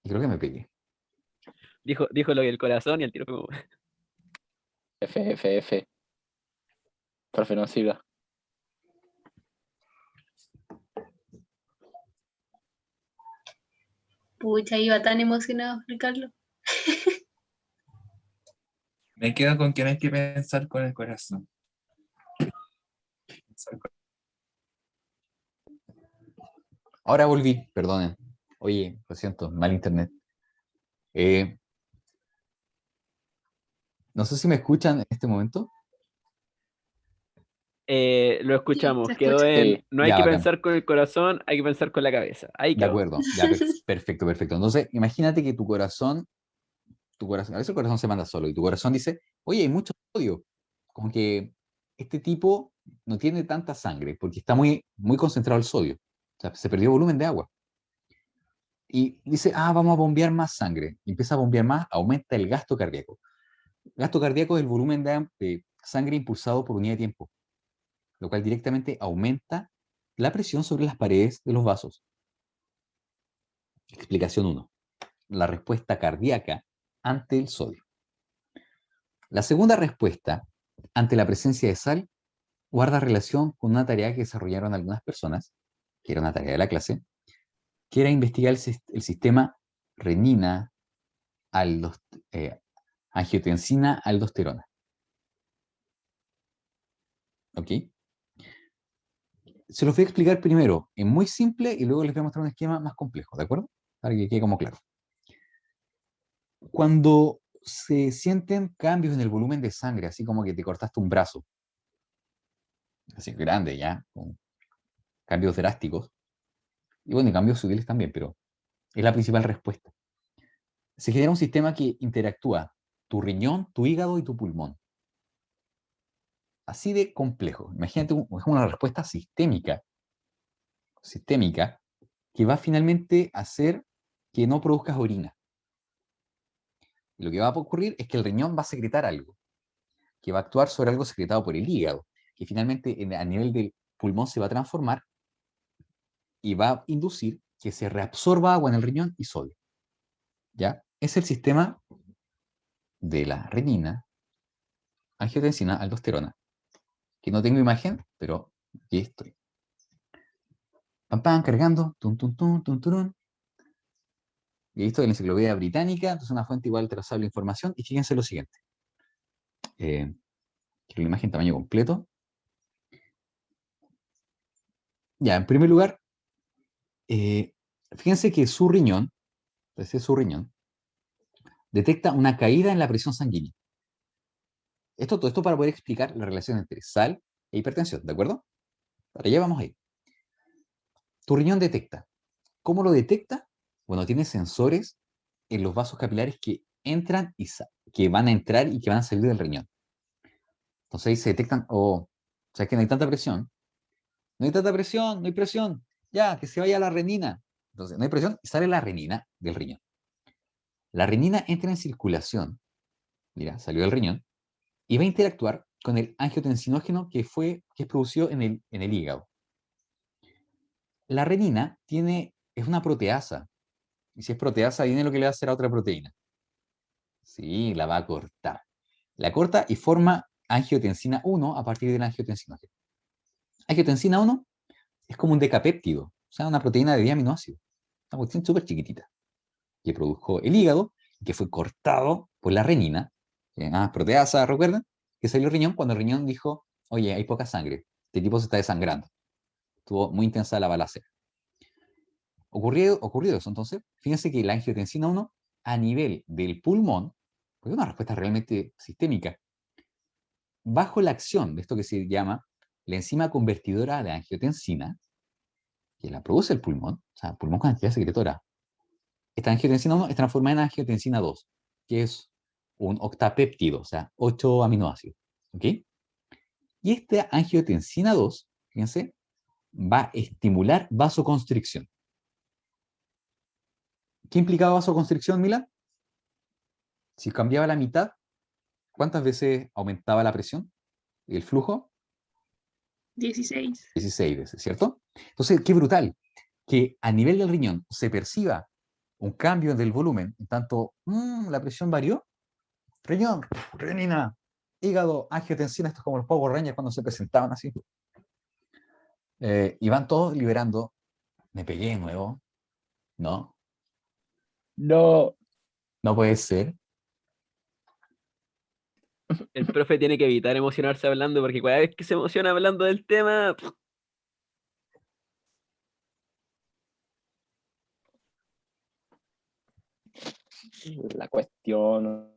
Y creo que me pegué. Dijo lo del corazón y el tiro fue como... F. Profe, no siga. Pucha, iba tan emocionado a explicarlo. Me quedo con que no hay que pensar con el corazón. Pensar con- Ahora volví, perdonen. Oye, lo siento, mal internet. Eh, no sé si me escuchan en este momento. Lo escuchamos. se Quedó escucha. en... Sí. No hay Ya, que bacán. pensar con el corazón, hay que pensar con la cabeza. Ahí De quedó. acuerdo, ya, perfecto, perfecto. Entonces, imagínate que a veces el corazón se manda solo y tu corazón dice, oye, hay mucho sodio. Como que este tipo no tiene tanta sangre porque está muy, muy concentrado el sodio. O sea, se perdió volumen de agua. Y dice, vamos a bombear más sangre. Y empieza a bombear más, aumenta el gasto cardíaco. Gasto cardíaco es el volumen de sangre impulsado por unidad de tiempo, lo cual directamente aumenta la presión sobre las paredes de los vasos. Explicación 1. La respuesta cardíaca ante el sodio. La segunda respuesta ante la presencia de sal guarda relación con una tarea que desarrollaron algunas personas, que era una tarea de la clase, que era investigar el sistema renina, angiotensina, aldosterona. ¿Ok? Se los voy a explicar primero en muy simple y luego les voy a mostrar un esquema más complejo, ¿de acuerdo? Para que quede como claro. Cuando se sienten cambios en el volumen de sangre, así como que te cortaste un brazo, así grande ya, con cambios drásticos, y bueno, y cambios sutiles también, pero es la principal respuesta. Se genera un sistema que interactúa tu riñón, tu hígado y tu pulmón. Así de complejo. Imagínate, es una respuesta sistémica, que va finalmente a hacer que no produzcas orina. Y lo que va a ocurrir es que el riñón va a secretar algo, que va a actuar sobre algo secretado por el hígado, que finalmente a nivel del pulmón se va a transformar y va a inducir que se reabsorba agua en el riñón y sodio. ¿Ya? Es el sistema de la renina, angiotensina, aldosterona, que no tengo imagen, pero aquí estoy. Pam, pam, cargando, tum, tum, tum, tum, turun. Y esto de la enciclopedia británica, entonces una fuente igual trazable la información, y fíjense lo siguiente. Quiero la imagen tamaño completo. Ya, en primer lugar, fíjense que su riñón, detecta una caída en la presión sanguínea. Todo esto para poder explicar la relación entre sal e hipertensión, ¿de acuerdo? Para allá vamos a ir. Tu riñón detecta. ¿Cómo lo detecta? Bueno, tiene sensores en los vasos capilares que entran que van a entrar y que van a salir del riñón. Entonces ahí se detectan, o sea que no hay tanta presión. No hay tanta presión, no hay presión. Ya, que se vaya la renina. Entonces, no hay presión y sale la renina del riñón. La renina entra en circulación, mira, salió del riñón, y va a interactuar con el angiotensinógeno que es producido en el hígado. La renina es una proteasa, y si es proteasa, viene lo que le va a hacer a otra proteína. Sí, la va a cortar. La corta y forma angiotensina 1 a partir del angiotensinógeno. Angiotensina 1 es como un decapéptido, o sea, una proteína de 10 aminoácidos. Una cuestión súper chiquitita, que produjo el hígado, que fue cortado por la renina, proteasa, ¿recuerdan? Que salió el riñón cuando el riñón dijo, oye, hay poca sangre, este tipo se está desangrando. Estuvo muy intensa la balacera. Ocurrido eso, entonces, fíjense que la angiotensina 1 a nivel del pulmón, pues es una respuesta realmente sistémica, bajo la acción de esto que se llama la enzima convertidora de angiotensina, que la produce el pulmón, o sea, pulmón con actividad secretora. Esta angiotensina 1 es transformada en angiotensina 2, que es un octapéptido, o sea, 8 aminoácidos. ¿Ok? Y esta angiotensina 2, fíjense, va a estimular vasoconstricción. ¿Qué implicaba vasoconstricción, Mila? Si cambiaba la mitad, ¿cuántas veces aumentaba la presión y el flujo? 16. 16 veces, ¿cierto? Entonces, qué brutal que a nivel del riñón se perciba un cambio del volumen, en tanto la presión varió, riñón, renina, hígado, angiotensina, esto es como los Power Rangers cuando se presentaban así. Y van todos liberando, me pegué de nuevo, no, No, no puede ser. El profe tiene que evitar emocionarse hablando porque cada vez que se emociona hablando del tema, la cuestión.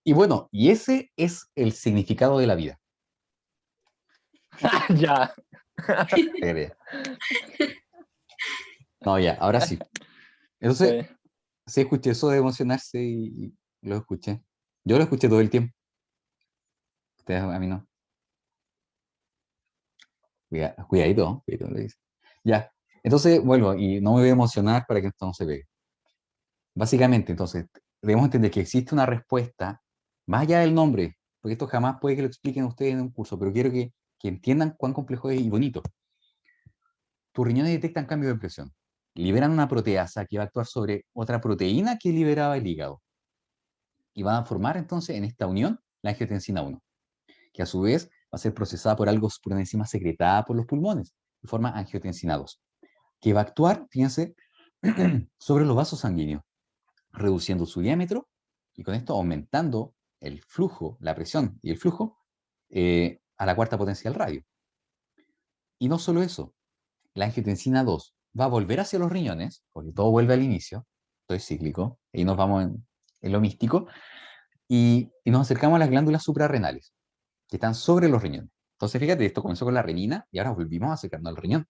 Y bueno, y ese es el significado de la vida. Ya. Te No, ya, ahora sí. Entonces, Sí. sí escuché eso de emocionarse y lo escuché. Yo lo escuché todo el tiempo. Ustedes a mí no. Cuidadito, ¿no? Cuidadito, le dice. Ya, entonces vuelvo y no me voy a emocionar para que esto no se pegue. Básicamente, entonces, debemos entender que existe una respuesta más allá del nombre, porque esto jamás puede que lo expliquen ustedes en un curso, pero quiero que entiendan cuán complejo es y bonito. Tus riñones detectan cambios de presión, liberan una proteasa que va a actuar sobre otra proteína que liberaba el hígado y van a formar entonces en esta unión la angiotensina 1, que a su vez va a ser procesada por por una enzima secretada por los pulmones y forma angiotensina 2, que va a actuar, fíjense, sobre los vasos sanguíneos, reduciendo su diámetro y con esto aumentando el flujo, la presión y el flujo a la cuarta potencia del radio. Y no solo eso, la angiotensina 2 va a volver hacia los riñones, porque todo vuelve al inicio, todo es cíclico, y nos vamos en lo místico, y nos acercamos a las glándulas suprarrenales, que están sobre los riñones. Entonces, fíjate, esto comenzó con la renina y ahora volvimos acercando al riñón.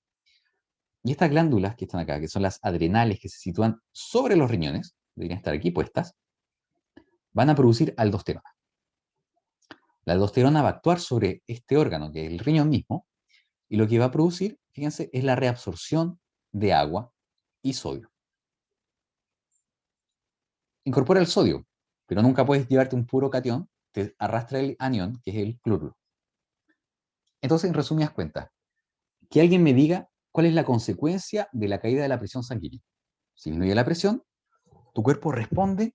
Y estas glándulas que están acá, que son las adrenales que se sitúan sobre los riñones, deberían estar aquí puestas, van a producir aldosterona. La aldosterona va a actuar sobre este órgano, que es el riñón mismo, y lo que va a producir, fíjense, es la reabsorción de agua y sodio. Incorpora el sodio, pero nunca puedes llevarte un puro catión, te arrastra el anión, que es el cloruro. Entonces, en resumidas cuentas, que alguien me diga cuál es la consecuencia de la caída de la presión sanguínea. Si disminuye la presión, tu cuerpo responde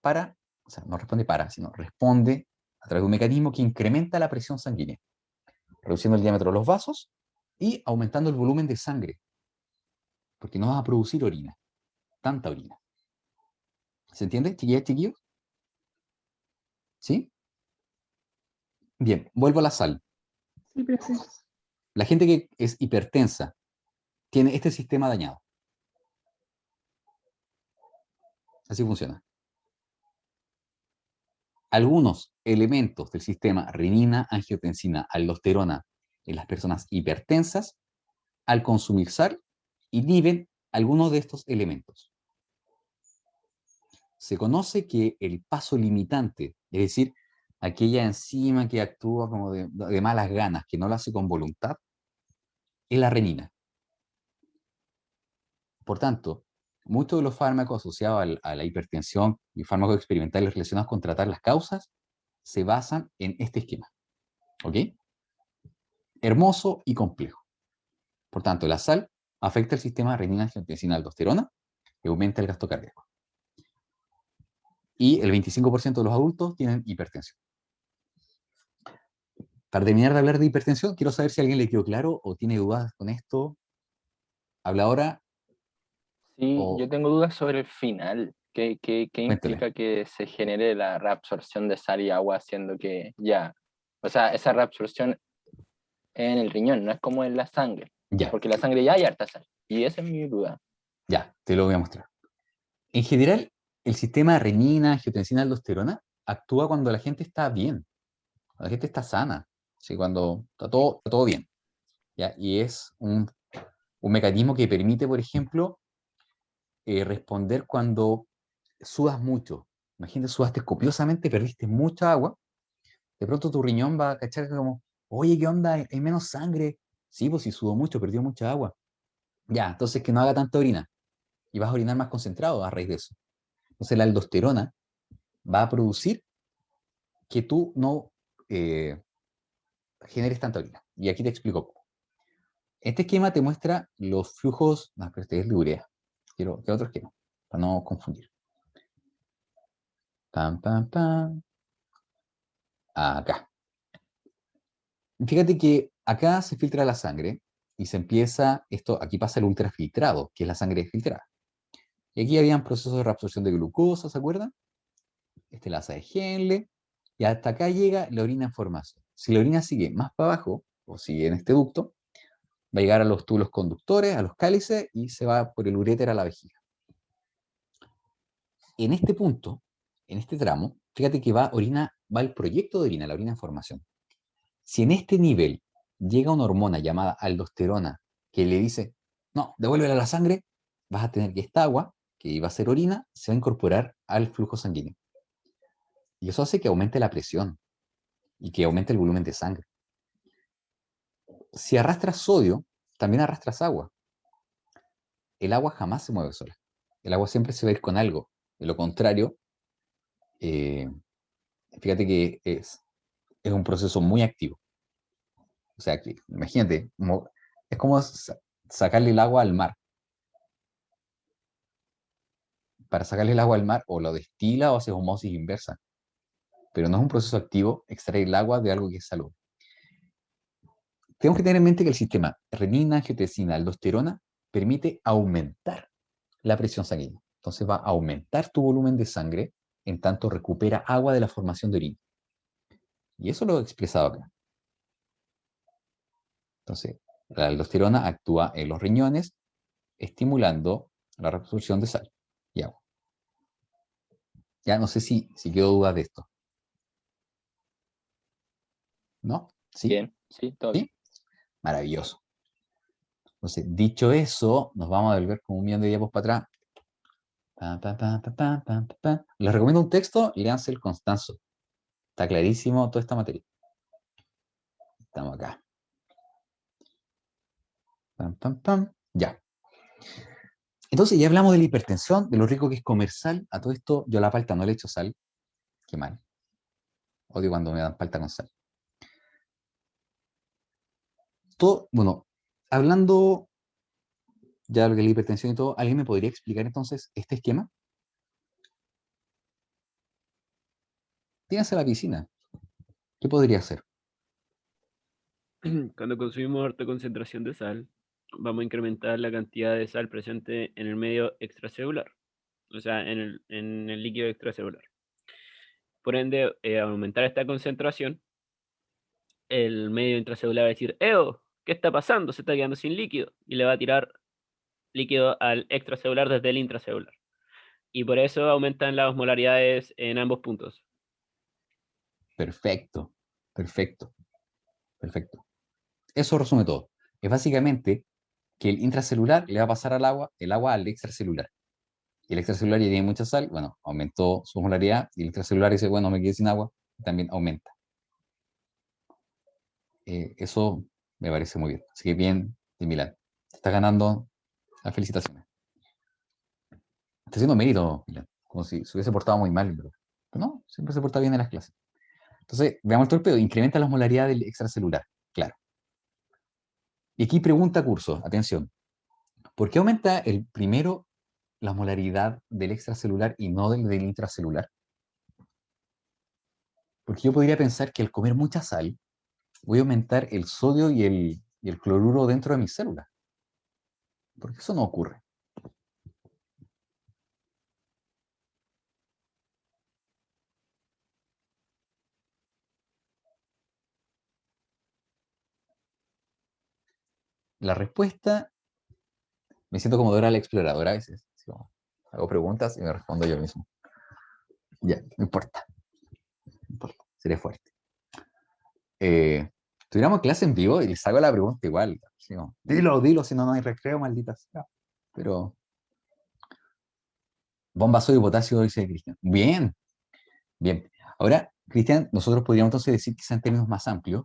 o sea, no responde sino responde a través de un mecanismo que incrementa la presión sanguínea, reduciendo el diámetro de los vasos y aumentando el volumen de sangre, porque no vas a producir orina, tanta orina. ¿Se entiende, chiquillas, chiquillos? ¿Sí? Bien, vuelvo a la sal. Sí, profe. La gente que es hipertensa tiene este sistema dañado. Así funciona. Algunos elementos del sistema renina, angiotensina, aldosterona en las personas hipertensas, al consumir sal, inhiben algunos de estos elementos. Se conoce que el paso limitante, es decir, aquella enzima que actúa como de malas ganas, que no lo hace con voluntad, es la renina. Por tanto, muchos de los fármacos asociados a la hipertensión y fármacos experimentales relacionados con tratar las causas se basan en este esquema. ¿Ok? Hermoso y complejo. Por tanto, la sal afecta el sistema renina-angiotensina-aldosterona y aumenta el gasto cardíaco. Y el 25% de los adultos tienen hipertensión. Para terminar de hablar de hipertensión, quiero saber si a alguien le quedó claro o tiene dudas con esto. Habla ahora Sí, o yo tengo dudas sobre el final. ¿Qué cuénteme. implica que se genere la reabsorción de sal y agua, haciendo que ya, o sea, esa reabsorción en el riñón, no es como en la sangre, Ya, porque en la sangre ya hay harta sal. Y esa es mi duda. ya, te lo voy a mostrar. En general, el sistema renina, angiotensina, aldosterona actúa cuando la gente está bien, cuando la gente está sana. ¿sí? Cuando está todo bien, ¿ya? Y es un mecanismo que permite, por ejemplo, responder cuando sudas mucho. Imagínate, sudaste copiosamente, perdiste mucha agua, de pronto tu riñón va a cachar como, oye, ¿qué onda? Hay menos sangre. Sí, pues si sudó mucho, perdió mucha agua. Ya, entonces que no haga tanta orina. Y vas a orinar más concentrado a raíz de eso. Entonces la aldosterona va a producir que tú no generes tanta orina. Y aquí te explico cómo. Este esquema te muestra los flujos, no, pero este es de urea. Quiero otro esquema, para no confundir. Pam, pam, pam. Acá. Fíjate que acá se filtra la sangre y se empieza, aquí pasa el ultrafiltrado, que es la sangre filtrada. Y aquí habían procesos de reabsorción de glucosa, ¿se acuerdan? Este es la asa de Henle, y hasta acá llega la orina en formación. Si la orina sigue más para abajo, o sigue en este ducto, va a llegar a los túbulos conductores, a los cálices, y se va por el uréter a la vejiga. En este punto, en este tramo, fíjate que va el proyecto de orina, la orina en formación. Si en este nivel llega una hormona llamada aldosterona que le dice, no, devuélvela a la sangre, vas a tener que esta agua, que iba a ser orina, se va a incorporar al flujo sanguíneo. Y eso hace que aumente la presión y que aumente el volumen de sangre. Si arrastras sodio, también arrastras agua. El agua jamás se mueve sola. El agua siempre se va a ir con algo. De lo contrario, fíjate que es un proceso muy activo. O sea, que, imagínate, es como sacarle el agua al mar. Para sacarle el agua al mar, o lo destila o hace osmosis inversa. Pero no es un proceso activo extraer el agua de algo que es salud. Tenemos que tener en mente que el sistema renina, angiotensina, aldosterona permite aumentar la presión sanguínea. Entonces va a aumentar tu volumen de sangre en tanto recupera agua de la formación de orina. Y eso lo he expresado acá. Entonces, la aldosterona actúa en los riñones, estimulando la reabsorción de sal y agua. Ya no sé si quedó duda de esto. ¿No? ¿Sí? Bien, sí, todo bien. ¿Sí? Maravilloso. Entonces, dicho eso, nos vamos a volver con un millón de diapos para atrás. Les recomiendo un texto, léanse el Constanzo. Está clarísimo toda esta materia. Estamos acá. Ya. Entonces ya hablamos de la hipertensión, de lo rico que es comer sal. A todo esto yo a la palta no le echo sal. Qué mal. Odio cuando me dan palta con sal. Todo, bueno, hablando ya de la hipertensión y todo, ¿alguien me podría explicar entonces este esquema? Tírase a la piscina. ¿Qué podría hacer? Cuando consumimos alta concentración de sal, vamos a incrementar la cantidad de sal presente en el medio extracelular, o sea, en el líquido extracelular. Por ende, aumentar esta concentración, el medio intracelular va a decir, ¡Eo! ¿Qué está pasando? Se está quedando sin líquido. Y le va a tirar líquido al extracelular desde el intracelular. Y por eso aumentan las osmolaridades en ambos puntos. Perfecto, perfecto, perfecto. Eso resume todo. Es básicamente que el intracelular le va a pasar al agua, el agua al extracelular. Y el extracelular ya tiene mucha sal, bueno, aumentó su osmolaridad, y el intracelular dice, bueno, me quedé sin agua, también aumenta. Eso me parece muy bien. Así que bien, de Milán. Te está ganando las felicitaciones. Está haciendo mérito, Milán. Como si se hubiese portado muy mal, pero no, siempre se porta bien en las clases. Entonces, veamos el torpedo. Incrementa la osmolaridad del extracelular. Claro. Y aquí pregunta curso, atención. ¿Por qué aumenta el primero la osmolaridad del extracelular y no del intracelular? Porque yo podría pensar que al comer mucha sal, voy a aumentar el sodio y el cloruro dentro de mis células. Porque eso no ocurre. La respuesta, me siento como Dora la exploradora a veces. Así como, hago preguntas y me respondo yo mismo. Ya, no importa. No importa, seré fuerte. tuviéramos clase en vivo y les hago la pregunta igual. Así como, dilo, si no, no hay recreo, maldita sea. Pero, bomba, sodio y potasio, dice Cristian. Bien, bien. Ahora, Cristian, nosotros podríamos entonces decir, quizás en términos más amplios,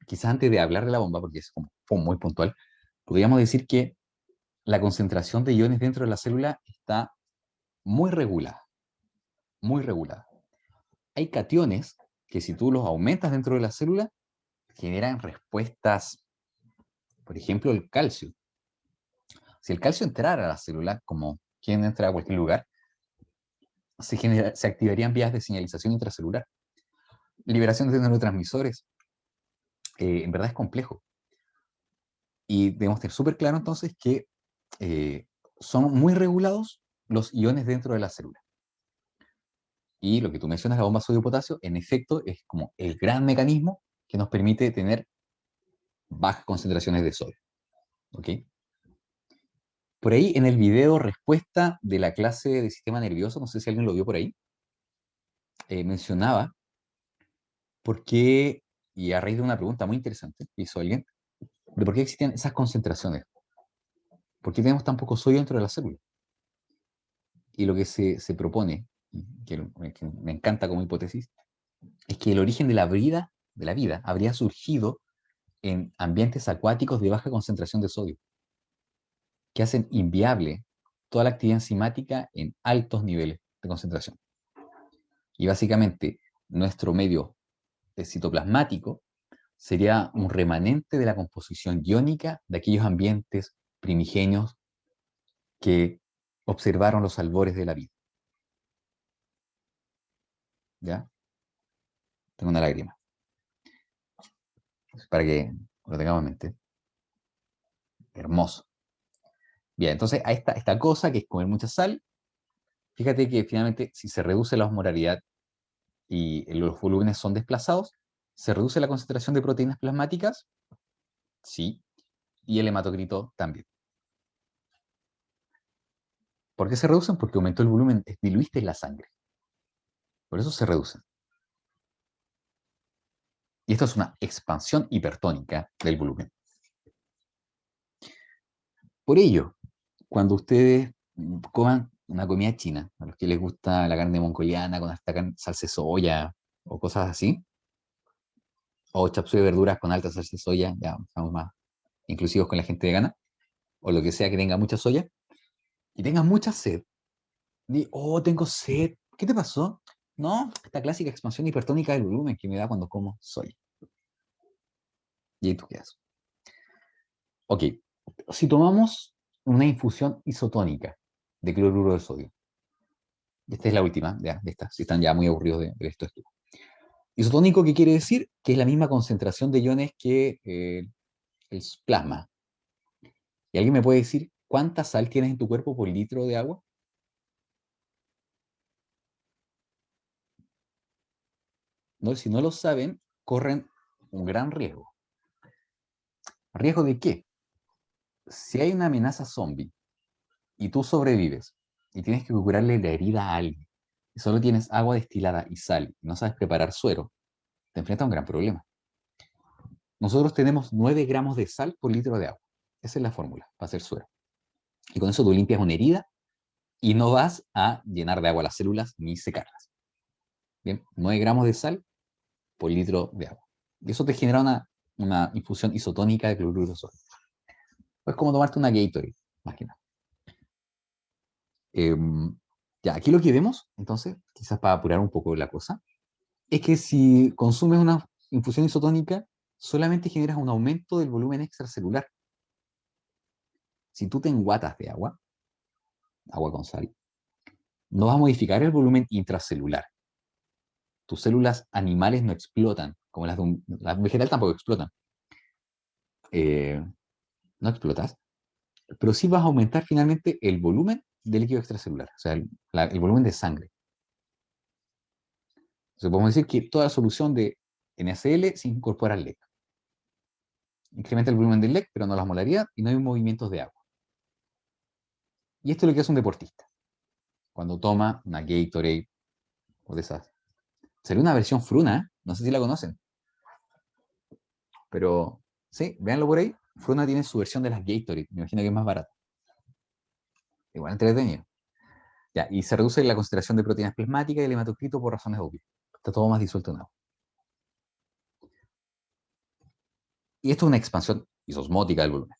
quizás antes de hablar de la bomba, porque es como muy puntual, podríamos decir que la concentración de iones dentro de la célula está muy regulada, muy regulada. Hay cationes que si tú los aumentas dentro de la célula, generan respuestas, por ejemplo, el calcio. Si el calcio entrara a la célula, como quien entra a cualquier lugar, se activarían vías de señalización intracelular. Liberación de neurotransmisores. En verdad es complejo. Y debemos tener súper claro entonces que son muy regulados los iones dentro de la célula. Y lo que tú mencionas, la bomba sodio-potasio, en efecto es como el gran mecanismo que nos permite tener bajas concentraciones de sodio. ¿Ok? Por ahí en el video respuesta de la clase de sistema nervioso, no sé si alguien lo vio por ahí, mencionaba por qué, y a raíz de una pregunta muy interesante que hizo alguien, de por qué existían esas concentraciones. ¿Por qué tenemos tan poco sodio dentro de la célula? Y lo que se propone, que me encanta como hipótesis, es que el origen de la vida habría surgido en ambientes acuáticos de baja concentración de sodio, que hacen inviable toda la actividad enzimática en altos niveles de concentración. Y básicamente nuestro medio citoplasmático sería un remanente de la composición iónica de aquellos ambientes primigenios que observaron los albores de la vida. ¿Ya? Tengo una lágrima. Para que lo tengamos en mente. Hermoso. Bien, entonces a esta cosa que es comer mucha sal, fíjate que finalmente si se reduce la osmolaridad y los volúmenes son desplazados, se reduce la concentración de proteínas plasmáticas, sí, y el hematocrito también. ¿Por qué se reducen? Porque aumentó el volumen, diluiste la sangre. Por eso se reducen. Y esto es una expansión hipertónica del volumen. Por ello, cuando ustedes coman una comida china, a los que les gusta la carne mongoliana con hasta salsa de soya o cosas así, o chapsui de verduras con alta salsa de soya, ya estamos más inclusivos con la gente vegana, o lo que sea que tenga mucha soya, y tengan mucha sed, oh, tengo sed, ¿qué te pasó? No, esta clásica expansión hipertónica del volumen que me da cuando como soya. ¿Y ahí tú qué haces? Ok, si tomamos una infusión isotónica de cloruro de sodio, esta es la última, ya, de esta, si están ya muy aburridos de esto. Isotónico, ¿qué quiere decir? Que es la misma concentración de iones que el plasma. ¿Y alguien me puede decir cuánta sal tienes en tu cuerpo por litro de agua? No, si no lo saben, corren un gran riesgo. ¿Riesgo de qué? Si hay una amenaza zombie y tú sobrevives y tienes que curarle la herida a alguien y solo tienes agua destilada y sal y no sabes preparar suero, te enfrentas a un gran problema. Nosotros tenemos 9 gramos de sal por litro de agua. Esa es la fórmula para hacer suero. Y con eso tú limpias una herida y no vas a llenar de agua las células ni secarlas. Bien, 9 gramos de sal por litro de agua. Y eso te genera una infusión isotónica de cloruro de sodio. Es como tomarte una Gatorade, más que nada. Ya, aquí lo que vemos, entonces, quizás para apurar un poco la cosa, es que si consumes una infusión isotónica, solamente generas un aumento del volumen extracelular. Si tú te enguatas de agua con sal, no vas a modificar el volumen intracelular. Tus células animales no explotan, como las de las vegetales tampoco explotan. No explotas, pero sí vas a aumentar finalmente el volumen de líquido extracelular, o sea, el volumen de sangre. Entonces podemos decir que toda la solución de NaCl se incorpora al LEC. Incrementa el volumen del LEC, pero no la molaridad, y no hay movimientos de agua. Y esto es lo que hace un deportista. Cuando toma una Gatorade o de esas. Sería una versión fruna, no sé si la conocen. Pero sí, véanlo por ahí. Fruna tiene su versión de las Gatorade. Me imagino que es más barata. Igual entretenido. Ya, y se reduce la concentración de proteínas plasmáticas y el hematocrito por razones obvias. Está todo más disuelto en agua. Y esto es una expansión isosmótica del volumen.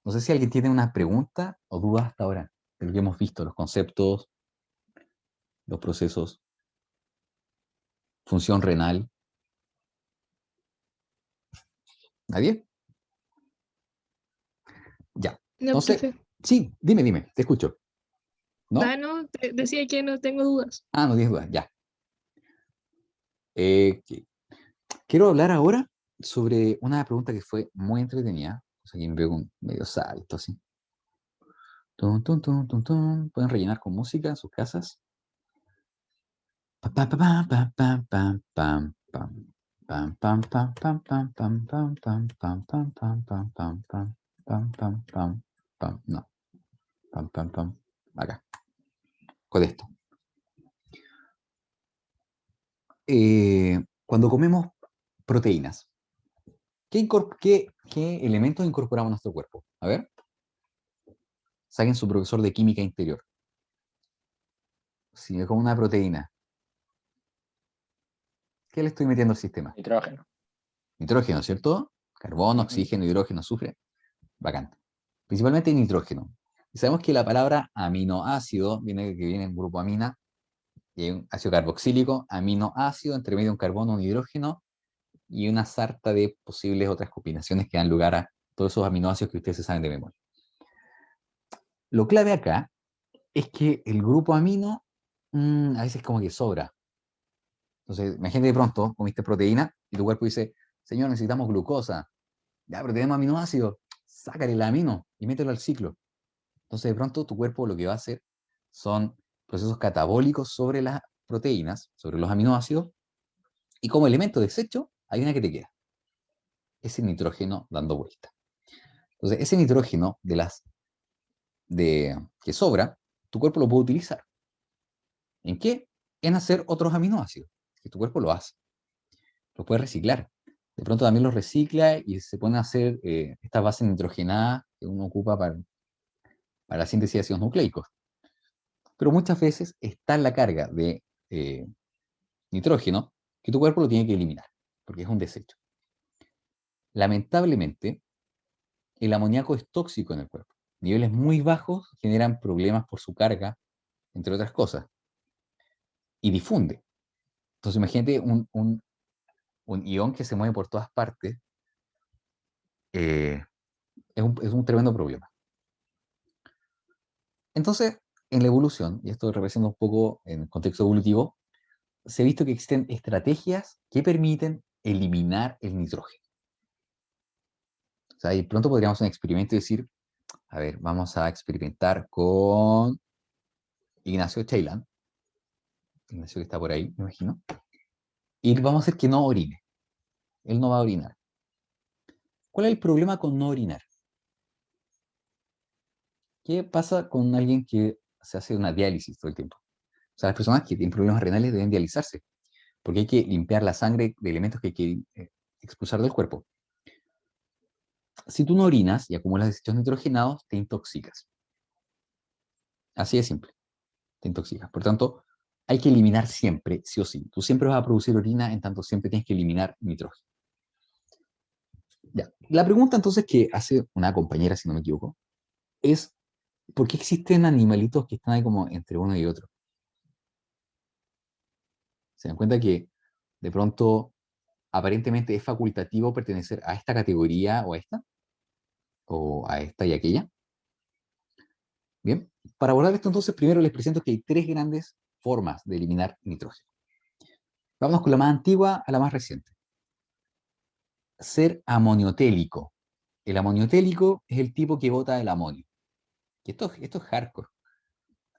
No sé si alguien tiene una pregunta o duda hasta ahora de lo que hemos visto, los conceptos, los procesos, función renal. ¿Nadie? Ya. No, Entonces, profe. sí, dime, te escucho. ¿No? Ah, no, decía que no tengo dudas. Ah, no tienes duda, ya. Quiero hablar ahora sobre una pregunta que fue muy entretenida. O sea, aquí me veo un medio salto así. Tun, tun, tun, tun, tun. Pueden rellenar con música en sus casas. Pa, pa, pa, pa, pa, pa, pam, pam. Pam, pam, pam, pam, pam, pam, pam, pam, pam, pam, pam, pam, pam, pam, pam, pam, pam, pam. No. Pam, pam, pam. Acá. Con esto. Cuando comemos proteínas, ¿qué elementos incorporamos a nuestro cuerpo? A ver, saquen su profesor de química interior. Si me como una proteína, ¿qué le estoy metiendo al sistema? Nitrógeno. Nitrógeno, ¿cierto? Carbono, Ujú. oxígeno, hidrógeno, azufre. Bacán. Principalmente nitrógeno. Y sabemos que la palabra aminoácido que viene en grupo amina, y hay un ácido carboxílico, aminoácido, entre medio un carbono, un hidrógeno, y una sarta de posibles otras combinaciones que dan lugar a todos esos aminoácidos que ustedes se saben de memoria. Lo clave acá es que el grupo amino a veces como que sobra. Entonces, imagínate de pronto, comiste proteína y tu cuerpo dice, señor, necesitamos glucosa. Ya, pero tenemos aminoácidos. Sácale el amino y mételo al ciclo. Entonces, de pronto, tu cuerpo lo que va a hacer son procesos catabólicos sobre las proteínas, sobre los aminoácidos, y como elemento desecho, hay una que te queda. Ese nitrógeno dando vuelta. Entonces, ese nitrógeno que sobra, tu cuerpo lo puede utilizar. ¿En qué? En hacer otros aminoácidos, que tu cuerpo lo hace. Lo puede reciclar. De pronto también lo recicla y se pone a hacer estas bases nitrogenadas que uno ocupa para la síntesis de ácidos nucleicos. Pero muchas veces está la carga de nitrógeno que tu cuerpo lo tiene que eliminar, porque es un desecho. Lamentablemente, el amoníaco es tóxico en el cuerpo. Niveles muy bajos generan problemas por su carga, entre otras cosas, y difunde. Entonces imagínate un ión que se mueve por todas partes, es un tremendo problema. Entonces, en la evolución, y esto representa un poco en el contexto evolutivo, se ha visto que existen estrategias que permiten eliminar el nitrógeno. O sea, y pronto podríamos hacer un experimento y decir, a ver, vamos a experimentar con Ignacio Chailan, Ignacio que está por ahí, me imagino, y vamos a hacer que no orine. Él no va a orinar. ¿Cuál es el problema con no orinar? ¿Qué pasa con alguien que se hace una diálisis todo el tiempo? O sea, las personas que tienen problemas renales deben dializarse, porque hay que limpiar la sangre de elementos que hay que expulsar del cuerpo. Si tú no orinas y acumulas desechos nitrogenados, te intoxicas. Así de simple, te intoxicas. Por tanto, hay que eliminar siempre, sí o sí. Tú siempre vas a producir orina, en tanto siempre tienes que eliminar nitrógeno. Ya. La pregunta entonces que hace una compañera, si no me equivoco, es ¿por qué existen animalitos que están ahí como entre uno y otro? Se dan cuenta que de pronto aparentemente es facultativo pertenecer a esta categoría o a esta y aquella. Bien, para abordar esto entonces, primero les presento que hay tres grandes formas de eliminar nitrógeno. Vamos con la más antigua a la más reciente. Ser amoniotélico. El amoniotélico es el tipo que bota el amonio. Y esto es hardcore,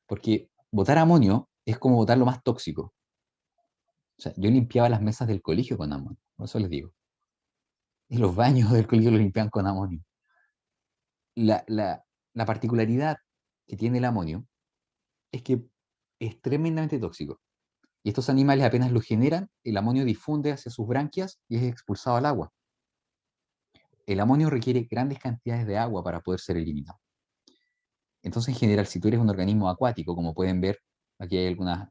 porque botar amonio es como botar lo más tóxico. O sea, yo limpiaba las mesas del colegio con amonio, por eso les digo. Y los baños del colegio los limpiaban con amonio. La particularidad que tiene el amonio es que es tremendamente tóxico. Y estos animales apenas lo generan, el amonio difunde hacia sus branquias y es expulsado al agua. el amonio requiere grandes cantidades de agua para poder ser eliminado. Entonces, en general, si tú eres un organismo acuático, como pueden ver, aquí hay algunas,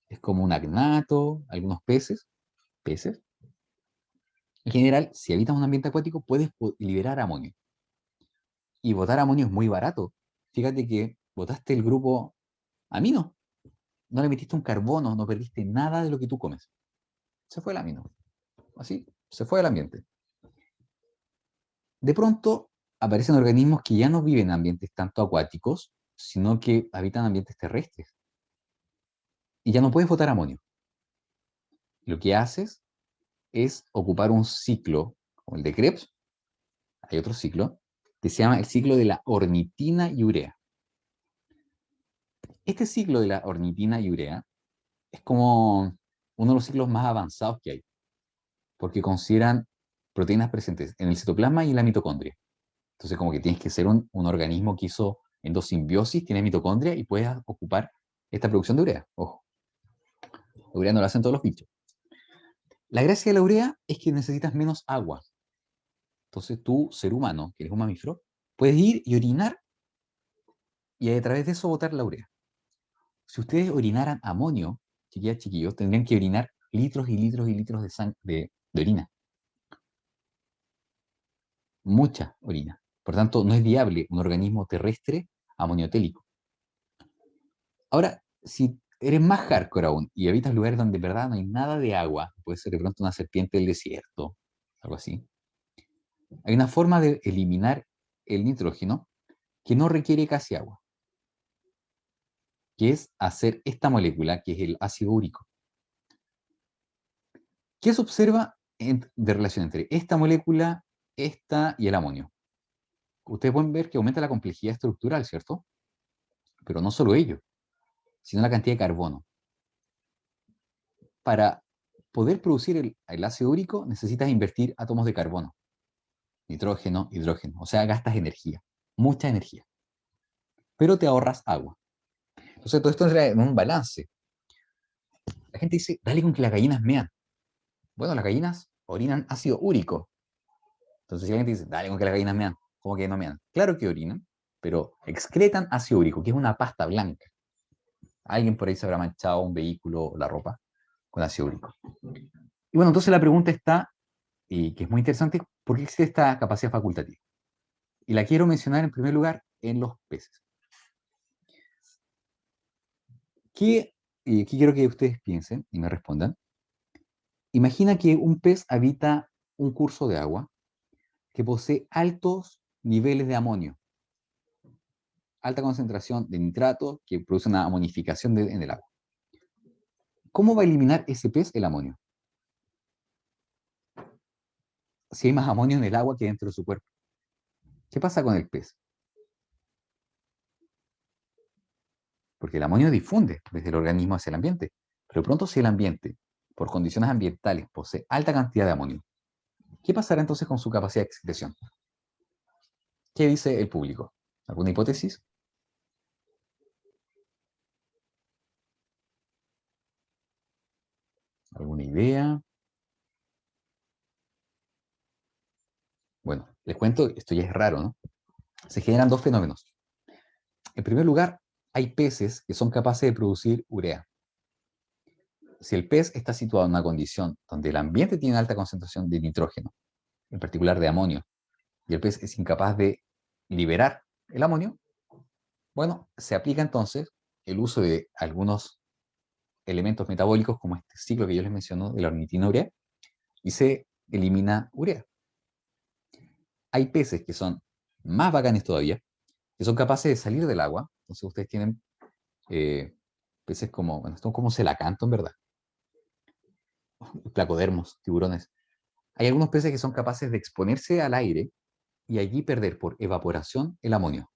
es como un agnato, algunos peces. En general, si habitas un ambiente acuático, puedes liberar amonio. Y botar amonio es muy barato. Fíjate que botaste el grupo amino. No le metiste un carbono, no perdiste nada de lo que tú comes. Se fue el amino. Así, se fue del ambiente. De pronto, aparecen organismos que ya no viven en ambientes tanto acuáticos, sino que habitan ambientes terrestres. Y ya no puedes botar amonio. Lo que haces es ocupar un ciclo, como el de Krebs, hay otro ciclo, que se llama el ciclo de la ornitina y urea. Este ciclo de la ornitina y urea es como uno de los ciclos más avanzados que hay, porque consideran proteínas presentes en el citoplasma y en la mitocondria. Entonces, como que tienes que ser un organismo que hizo endosimbiosis, tiene mitocondria y puedes ocupar esta producción de urea. Ojo, la urea no la hacen todos los bichos. La gracia de la urea es que necesitas menos agua. Entonces tú, ser humano, que eres un mamífero, puedes ir y orinar y a través de eso botar la urea. Si ustedes orinaran amonio, chiquillas, chiquillos, tendrían que orinar litros y litros y litros de orina. Mucha orina. Por tanto, no es viable un organismo terrestre amoniotélico. Ahora, si eres más hardcore aún y habitas lugares donde de verdad no hay nada de agua, puede ser de pronto una serpiente del desierto, algo así, hay una forma de eliminar el nitrógeno que no requiere casi agua, que es hacer esta molécula, que es el ácido úrico. ¿Qué se observa de relación entre esta molécula, esta y el amonio? Ustedes pueden ver que aumenta la complejidad estructural, ¿cierto? Pero no solo ello, sino la cantidad de carbono. Para poder producir el ácido úrico necesitas invertir átomos de carbono, nitrógeno, hidrógeno, o sea, gastas energía, mucha energía, pero te ahorras agua. Entonces todo esto entra en un balance. La gente dice, dale con que las gallinas mean. Bueno, las gallinas orinan ácido úrico. Entonces si la gente dice, dale con que las gallinas mean, ¿cómo que no mean? Claro que orinan, pero excretan ácido úrico, que es una pasta blanca. Alguien por ahí se habrá manchado un vehículo o la ropa con ácido úrico. Y bueno, entonces la pregunta está, y que es muy interesante, ¿por qué existe esta capacidad facultativa? Y la quiero mencionar en primer lugar en los peces. Aquí quiero que ustedes piensen y me respondan. Imagina que un pez habita un curso de agua que posee altos niveles de amonio, alta concentración de nitrato que produce una amonificación en el agua. ¿Cómo va a eliminar ese pez el amonio? Si hay más amonio en el agua que dentro de su cuerpo. ¿Qué pasa con el pez? Porque el amonio difunde desde el organismo hacia el ambiente. Pero pronto si el ambiente, por condiciones ambientales, posee alta cantidad de amonio, ¿qué pasará entonces con su capacidad de excreción? ¿Qué dice el público? ¿Alguna hipótesis? ¿Alguna idea? Bueno, les cuento, esto ya es raro, ¿no? Se generan dos fenómenos. En primer lugar, hay peces que son capaces de producir urea. Si el pez está situado en una condición donde el ambiente tiene alta concentración de nitrógeno, en particular de amonio, y el pez es incapaz de liberar el amonio, bueno, se aplica entonces el uso de algunos elementos metabólicos como este ciclo que yo les menciono de la ornitina urea y se elimina urea. Hay peces que son más bacanes todavía, que son capaces de salir del agua. Entonces ustedes tienen peces como, bueno, son como celacanto en verdad, placodermos, tiburones. Hay algunos peces que son capaces de exponerse al aire y allí perder por evaporación el amonio.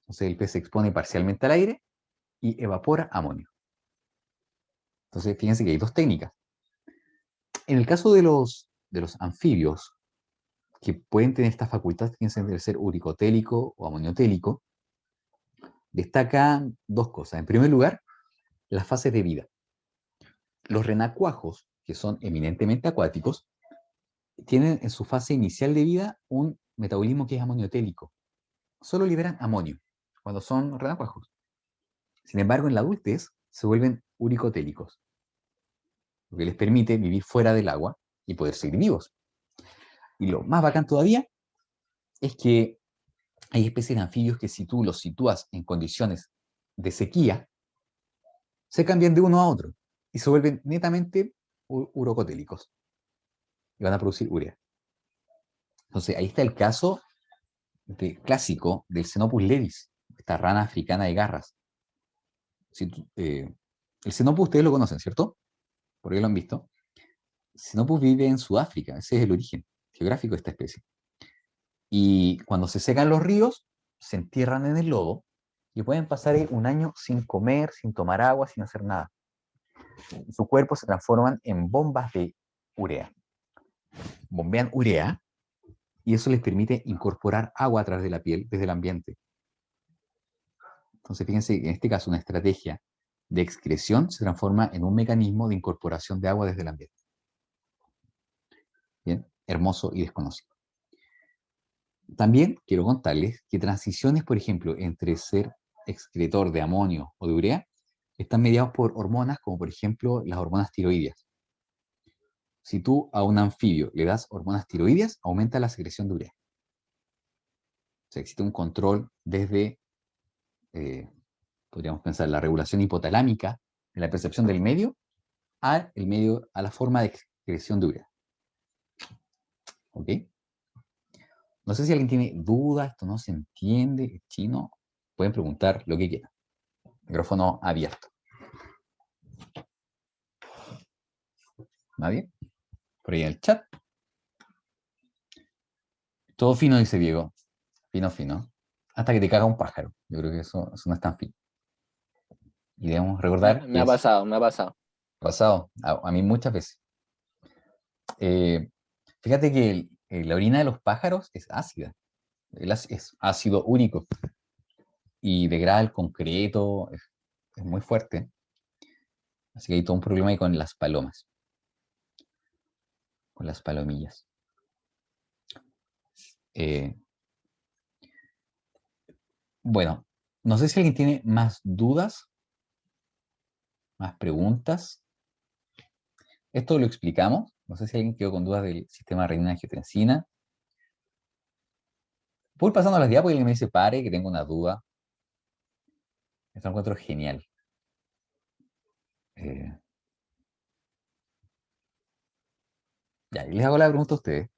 Entonces el pez se expone parcialmente al aire y evapora amonio. Entonces fíjense que hay dos técnicas. En el caso de los anfibios, que pueden tener esta facultad, fíjense, de ser uricotélico o amoniotélico, destacan dos cosas. En primer lugar, las fases de vida. Los renacuajos, que son eminentemente acuáticos, tienen en su fase inicial de vida un metabolismo que es amoniotélico. Solo liberan amonio cuando son renacuajos. Sin embargo, en la adultez se vuelven uricotélicos, lo que les permite vivir fuera del agua y poder seguir vivos. Y lo más bacán todavía es que hay especies de anfibios que si tú los sitúas en condiciones de sequía, se cambian de uno a otro y se vuelven netamente urocotélicos y van a producir urea. Entonces, ahí está el caso clásico del Xenopus levis, esta rana africana de garras. El Xenopus ustedes lo conocen, ¿cierto? Porque lo han visto. El Xenopus vive en Sudáfrica, ese es el origen geográfico de esta especie. Y cuando se secan los ríos, se entierran en el lodo y pueden pasar un año sin comer, sin tomar agua, sin hacer nada. Su cuerpo se transforman en bombas de urea. Bombean urea y eso les permite incorporar agua a través de la piel desde el ambiente. Entonces, fíjense, en este caso, una estrategia de excreción se transforma en un mecanismo de incorporación de agua desde el ambiente. Bien, hermoso y desconocido. También quiero contarles que transiciones, por ejemplo, entre ser excretor de amonio o de urea, están mediados por hormonas como, por ejemplo, las hormonas tiroideas. Si tú a un anfibio le das hormonas tiroideas, aumenta la secreción de urea. O sea, existe un control desde, podríamos pensar, la regulación hipotalámica, en la percepción del medio, a la forma de excreción de urea. ¿Ok? No sé si alguien tiene dudas, esto no se entiende, es chino, pueden preguntar lo que quieran. Micrófono abierto. ¿Nadie? Por ahí en el chat. Todo fino, dice Diego. Fino, fino. Hasta que te caga un pájaro. Yo creo que eso no es tan fino. Y debemos recordar Me ha pasado, me ha pasado. pasado a mí muchas veces. Fíjate que la orina de los pájaros es ácida. Es ácido úrico. Y degrada el concreto. Es muy fuerte. Así que hay todo un problema ahí con las palomas. Con las palomillas. Bueno, no sé si alguien tiene más dudas, más preguntas. Esto lo explicamos. No sé si alguien quedó con dudas del sistema renina-angiotensina. Voy pasando a las diapos y alguien me dice, pare, que tengo una duda. Esto lo encuentro genial. Ya, y les hago la pregunta a ustedes,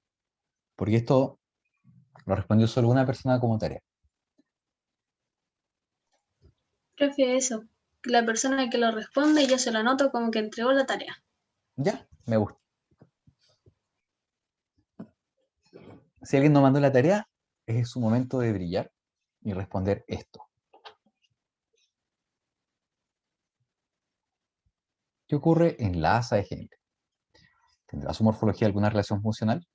porque esto lo respondió solo una persona como tarea. Prefiero eso. Que la persona que lo responde yo se lo anoto como que entregó la tarea. Ya, me gusta. Si alguien no mandó la tarea, es su momento de brillar y responder esto. ¿Qué ocurre en la asa de Henle? ¿Tendrá su morfología alguna relación funcional?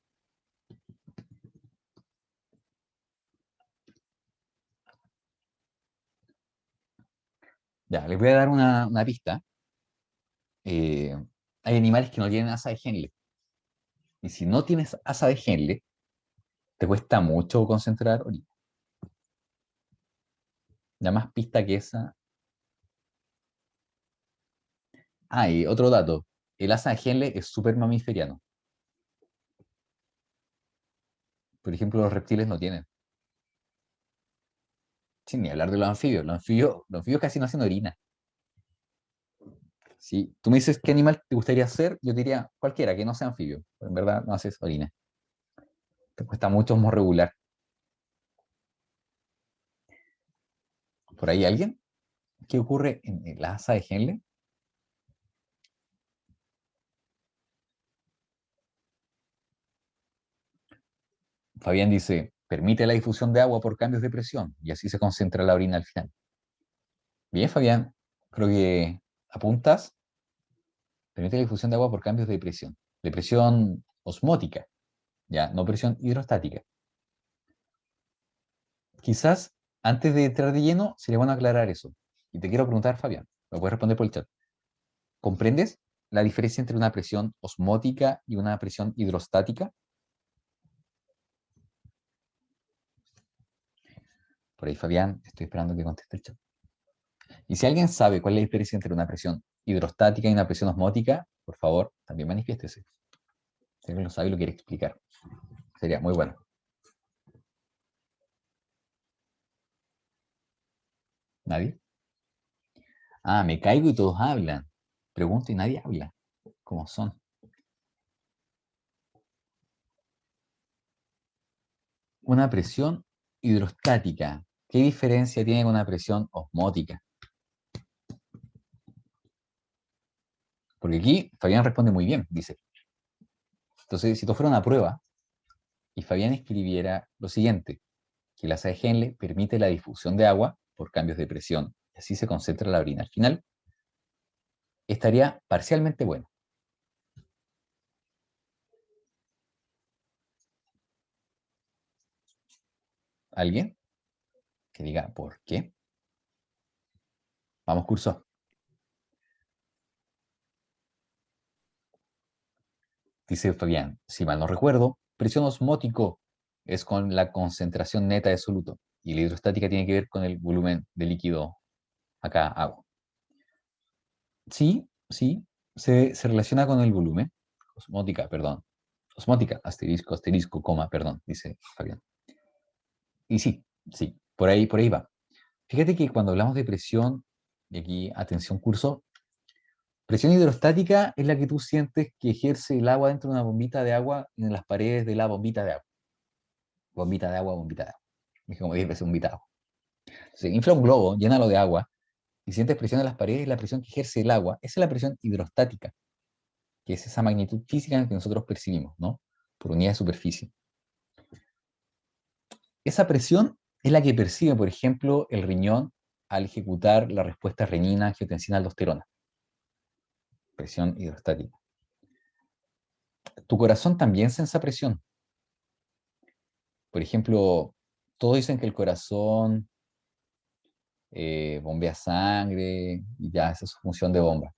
Ya, les voy a dar una pista. Hay animales que no tienen asa de Henle. Y si no tienes asa de Henle, te cuesta mucho concentrar orina. Ya más pista que esa. Ah, y otro dato. El asa de Henle es súper mamiferiano. Por ejemplo, los reptiles no tienen. Sin ni hablar de los anfibios. Los anfibios casi no hacen orina. Si tú me dices qué animal te gustaría ser, yo diría cualquiera, que no sea anfibio. Pero en verdad no haces orina. Te cuesta mucho regular. ¿Por ahí alguien? ¿Qué ocurre en la asa de Henle? Fabián dice, permite la difusión de agua por cambios de presión y así se concentra la orina al final. Bien, Fabián, creo que apuntas. Permite la difusión de agua por cambios de presión osmótica, ya, no presión hidrostática. Quizás antes de entrar de lleno sería bueno aclarar eso. Y te quiero preguntar, Fabián, lo puedes responder por el chat. ¿Comprendes la diferencia entre una presión osmótica y una presión hidrostática? Por ahí, Fabián, estoy esperando que conteste el chat. Y si alguien sabe cuál es la diferencia entre una presión hidrostática y una presión osmótica, por favor, también manifiéstese. Si alguien lo sabe y lo quiere explicar, sería muy bueno. ¿Nadie? Ah, me caigo y todos hablan. Pregunto y nadie habla. ¿Cómo son? Una presión hidrostática. ¿Qué diferencia tiene con una presión osmótica? Porque aquí Fabián responde muy bien, dice. Entonces, si esto fuera una prueba y Fabián escribiera lo siguiente, que la asa de Henle permite la difusión de agua por cambios de presión, y así se concentra la orina al final, estaría parcialmente bueno. ¿Alguien que diga por qué? Vamos, curso. Dice Fabián, si mal no recuerdo, presión osmótico es con la concentración neta de soluto y la hidrostática tiene que ver con el volumen de líquido, acá agua. Sí, sí, se relaciona con el volumen. Osmótica, perdón. Osmótica, asterisco, asterisco, coma, perdón, dice Fabián. Y sí, sí, por ahí va. Fíjate que cuando hablamos de presión, y aquí, atención curso, presión hidrostática es la que tú sientes que ejerce el agua dentro de una bombita de agua en las paredes de la bombita de agua. Bombita de agua, bombita de agua. Dije como 10 veces bombita de agua. Se infla un globo, llénalo de agua, y sientes presión en las paredes, la presión que ejerce el agua, esa es la presión hidrostática, que es esa magnitud física que nosotros percibimos, ¿no? Por unidad de superficie. Esa presión es la que percibe, por ejemplo, el riñón al ejecutar la respuesta renina, angiotensina, aldosterona. Presión hidrostática. Tu corazón también sensa presión. Por ejemplo, todos dicen que el corazón bombea sangre y ya esa es su función de bomba.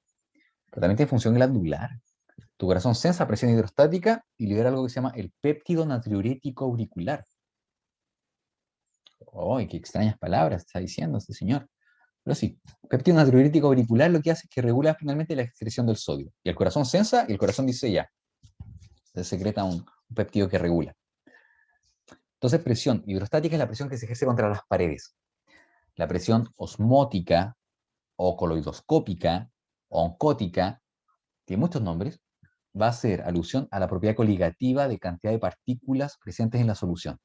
Pero también tiene función glandular. Tu corazón sensa presión hidrostática y libera algo que se llama el péptido natriurético auricular. ¡Ay, qué extrañas palabras está diciendo este señor! Pero sí, péptido natriurético auricular lo que hace es que regula finalmente la excreción del sodio. Y el corazón sensa y el corazón dice ya. Se secreta un péptido que regula. Entonces, presión hidrostática es la presión que se ejerce contra las paredes. La presión osmótica o coloidoscópica o oncótica, tiene muchos nombres, va a hacer alusión a la propiedad coligativa de cantidad de partículas presentes en la solución.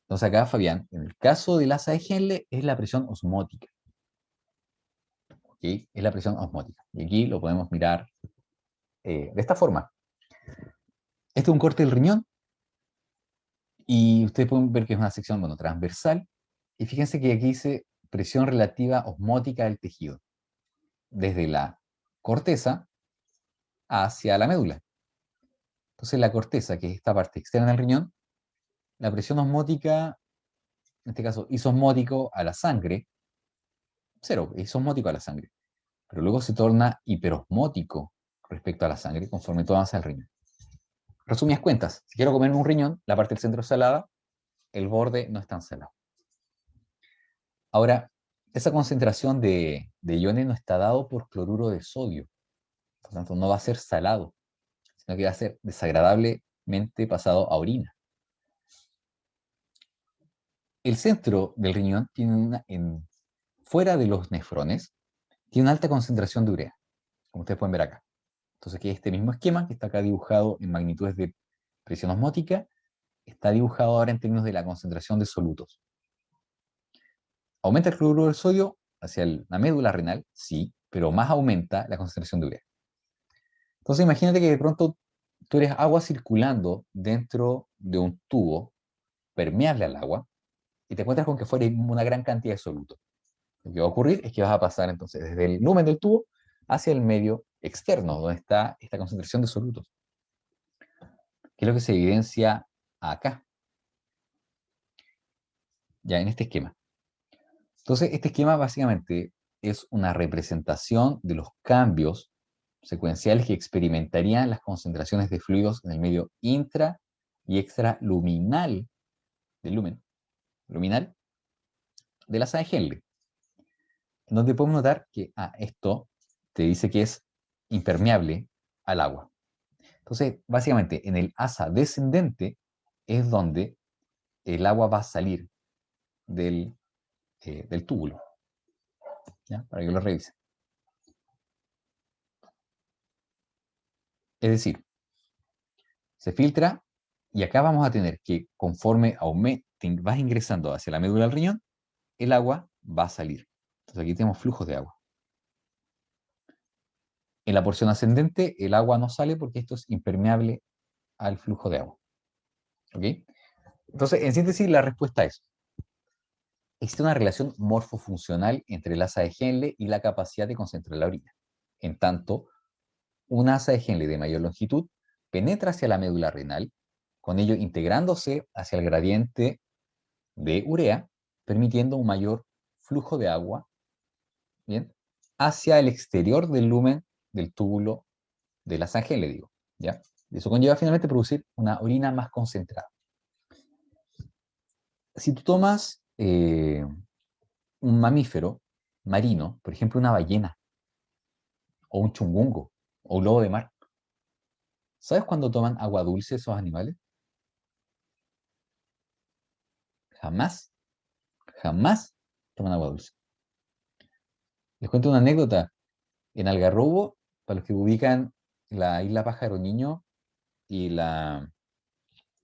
Entonces acá, Fabián, en el caso del asa de Henle es la presión osmótica. ¿Ok? Es la presión osmótica. Y aquí lo podemos mirar de esta forma. Este es un corte del riñón y ustedes pueden ver que es una sección, bueno, transversal. Y fíjense que aquí dice presión relativa osmótica del tejido, desde la corteza hacia la médula. Entonces la corteza, que es esta parte externa del riñón, la presión osmótica, en este caso isosmótico a la sangre, cero, isosmótico a la sangre, pero luego se torna hiperosmótico respecto a la sangre conforme tú avanzas al riñón. Resumidas cuentas, si quiero comerme un riñón, la parte del centro es salada, el borde no es tan salado. Ahora, esa concentración de iones no está dado por cloruro de sodio, por lo tanto no va a ser salado, sino que va a ser desagradablemente pasado a orina. El centro del riñón tiene fuera de los nefrones, tiene una alta concentración de urea, como ustedes pueden ver acá. Entonces, aquí este mismo esquema, que está acá dibujado en magnitudes de presión osmótica, está dibujado ahora en términos de la concentración de solutos. ¿Aumenta el cloruro del sodio hacia la médula renal? Sí, pero más aumenta la concentración de urea. Entonces, imagínate que de pronto tú eres agua circulando dentro de un tubo permeable al agua y te encuentras con que fuera una gran cantidad de solutos. Lo que va a ocurrir es que vas a pasar entonces desde el lumen del tubo hacia el medio externo, donde está esta concentración de solutos, que es lo que se evidencia acá, ya en este esquema. Entonces, este esquema básicamente es una representación de los cambios secuenciales que experimentarían las concentraciones de fluidos en el medio intra y extraluminal del lumen, luminal de la asa de Henle, donde podemos notar que esto te dice que es impermeable al agua. Entonces, básicamente, en el asa descendente es donde el agua va a salir del túbulo. ¿Ya? Para que lo revisen. Es decir, se filtra y acá vamos a tener que conforme vas ingresando hacia la médula del riñón, el agua va a salir. Entonces aquí tenemos flujos de agua. En la porción ascendente el agua no sale porque esto es impermeable al flujo de agua. ¿Ok? Entonces, en síntesis, la respuesta es: existe una relación morfofuncional entre el asa de Henle y la capacidad de concentrar la orina. En tanto, una asa de Henle de mayor longitud penetra hacia la médula renal, con ello integrándose hacia el gradiente de urea, permitiendo un mayor flujo de agua, ¿bien?, hacia el exterior del lumen del túbulo de la asa de Henle, digo, ¿ya? Y eso conlleva finalmente producir una orina más concentrada. Si tú tomas un mamífero marino, por ejemplo una ballena, o un chungungo, o un lobo de mar, ¿sabes cuándo toman agua dulce esos animales? Jamás, jamás toman agua dulce. Les cuento una anécdota. En Algarrobo, para los que ubican la isla Pájaro Niño y la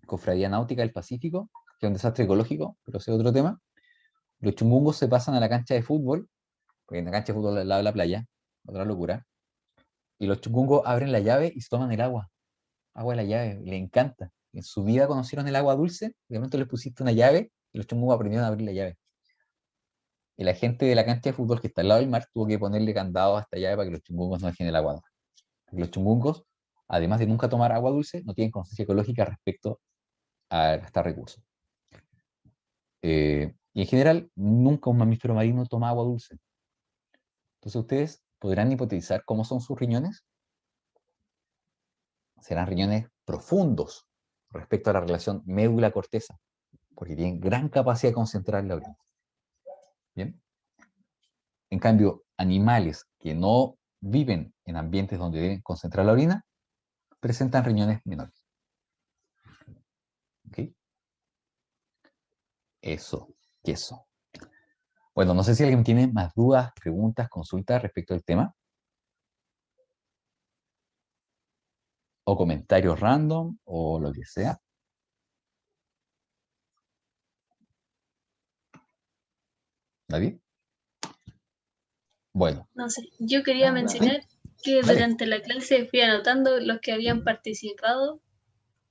Cofradía Náutica del Pacífico, que es un desastre ecológico, pero ese es otro tema, los chungungos se pasan a la cancha de fútbol, porque en la cancha de fútbol al lado de la playa, otra locura, y los chungungos abren la llave y se toman el agua de la llave, le encanta. En su vida conocieron el agua dulce, de momento les pusiste una llave y los chungungos aprendieron a abrir la llave. Y la gente de la cancha de fútbol que está al lado del mar tuvo que ponerle candado a esta llave para que los chungungos no dejen el agua. Porque los chungungos, además de nunca tomar agua dulce, no tienen conciencia ecológica respecto a gastar recursos. Y en general, nunca un mamífero marino toma agua dulce. Entonces ustedes podrán hipotetizar cómo son sus riñones. Serán riñones profundos respecto a la relación médula-corteza, porque tienen gran capacidad de concentrar la orina. ¿Bien? En cambio, animales que no viven en ambientes donde deben concentrar la orina, presentan riñones menores. ¿Ok? Eso. Bueno, no sé si alguien tiene más dudas, preguntas, consultas respecto al tema. O comentarios random, o lo que sea. ¿Nadie? Bueno. No sé, yo quería mencionar que durante la clase fui anotando los que habían participado,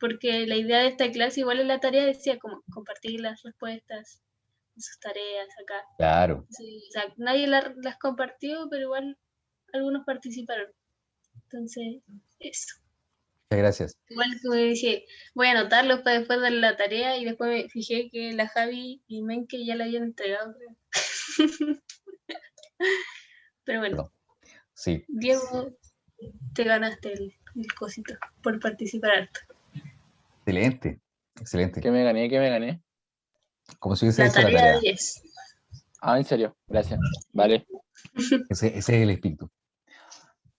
porque la idea de esta clase, igual en la tarea decía como compartir las respuestas de sus tareas acá. Claro. Sí, o sea, nadie las compartió, pero igual algunos participaron. Entonces, eso. Muchas gracias. Igual como dije, voy a anotarlos para después de la tarea y después me fijé que la Javi y Menke ya la habían entregado, creo. Pero bueno, sí. Diego, te ganaste el cosito por participar harto. Excelente, excelente. ¿Qué me gané? Como si hubiese La hecho la tarea tarea. de 10. Ah, ¿en serio? Gracias. Vale. Ese es el espíritu.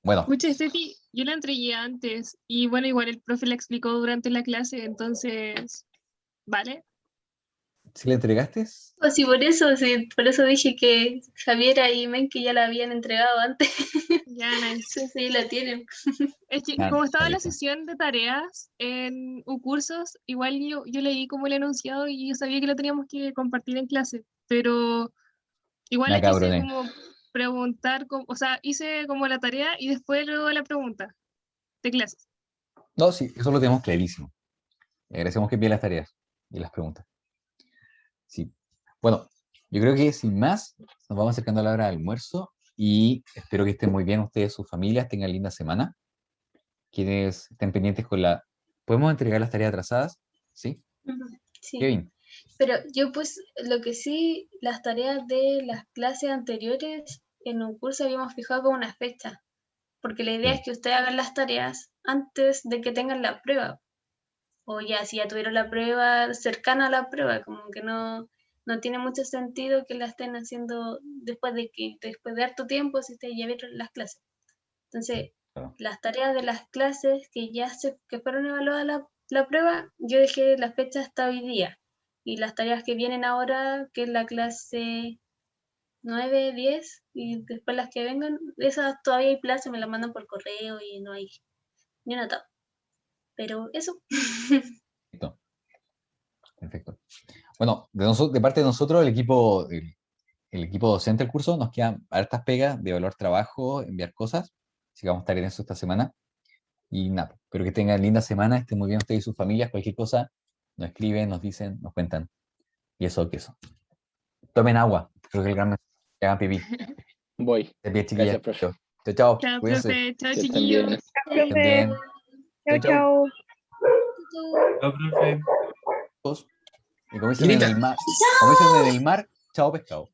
Bueno. Mucha Steffi, yo la entregué antes y bueno, igual el profe la explicó durante la clase, entonces, ¿vale? ¿Sí la entregaste? Pues sí, por eso dije que Javiera y Menke ya la habían entregado antes. Ya, nice. Sí, la tienen. Es que Ah, como estaba la listo. sesión de tareas en cursos, igual yo leí como el enunciado y yo sabía que lo teníamos que compartir en clase, pero igual Me le quise acabroné. como preguntar, o sea, hice como la tarea y después luego la pregunta de clases. No, sí, eso lo tenemos clarísimo. Agradecemos que envíen las tareas y las preguntas. Sí. Bueno, yo creo que sin más, nos vamos acercando a la hora del almuerzo y espero que estén muy bien ustedes, sus familias, tengan linda semana. Quienes estén pendientes con la... ¿Podemos entregar las tareas atrasadas? ¿Sí? Sí. Kevin. Pero yo pues lo que sí, las tareas de las clases anteriores en un curso habíamos fijado como una fecha, porque la idea Sí. es que ustedes hagan las tareas antes de que tengan la prueba, o ya si ya tuvieron la prueba cercana a la prueba, como que no no tiene mucho sentido que la estén haciendo después de harto tiempo, si ustedes ya vieron las clases. Entonces, Claro. las tareas de las clases que fueron evaluadas la prueba, yo dejé la fecha hasta hoy día. Y las tareas que vienen ahora, que es la clase 9, 10, y después las que vengan, esas todavía hay plazo, me las mandan por correo y no hay ni una tabla. Pero eso. Perfecto. Perfecto. Bueno, de parte de nosotros, el equipo docente del curso, nos quedan hartas pegas de evaluar trabajo, enviar cosas. Así que vamos a estar en eso esta semana. Y nada, espero que tengan linda semana, estén muy bien ustedes y sus familias. Cualquier cosa, nos escriben, nos dicen, nos cuentan. Y eso, que eso. Tomen agua, creo que el gran mensaje, que hagan pipí. Voy. Estén bien, chiquillas. Gracias, profe. Chao, chao. Chao, Cuídense. profe. Chao, Que estén bien. chiquillos. Estén bien. Chau, Chau, chau. chau. Chao, profe. Y como dicen en el mar, chao pescado.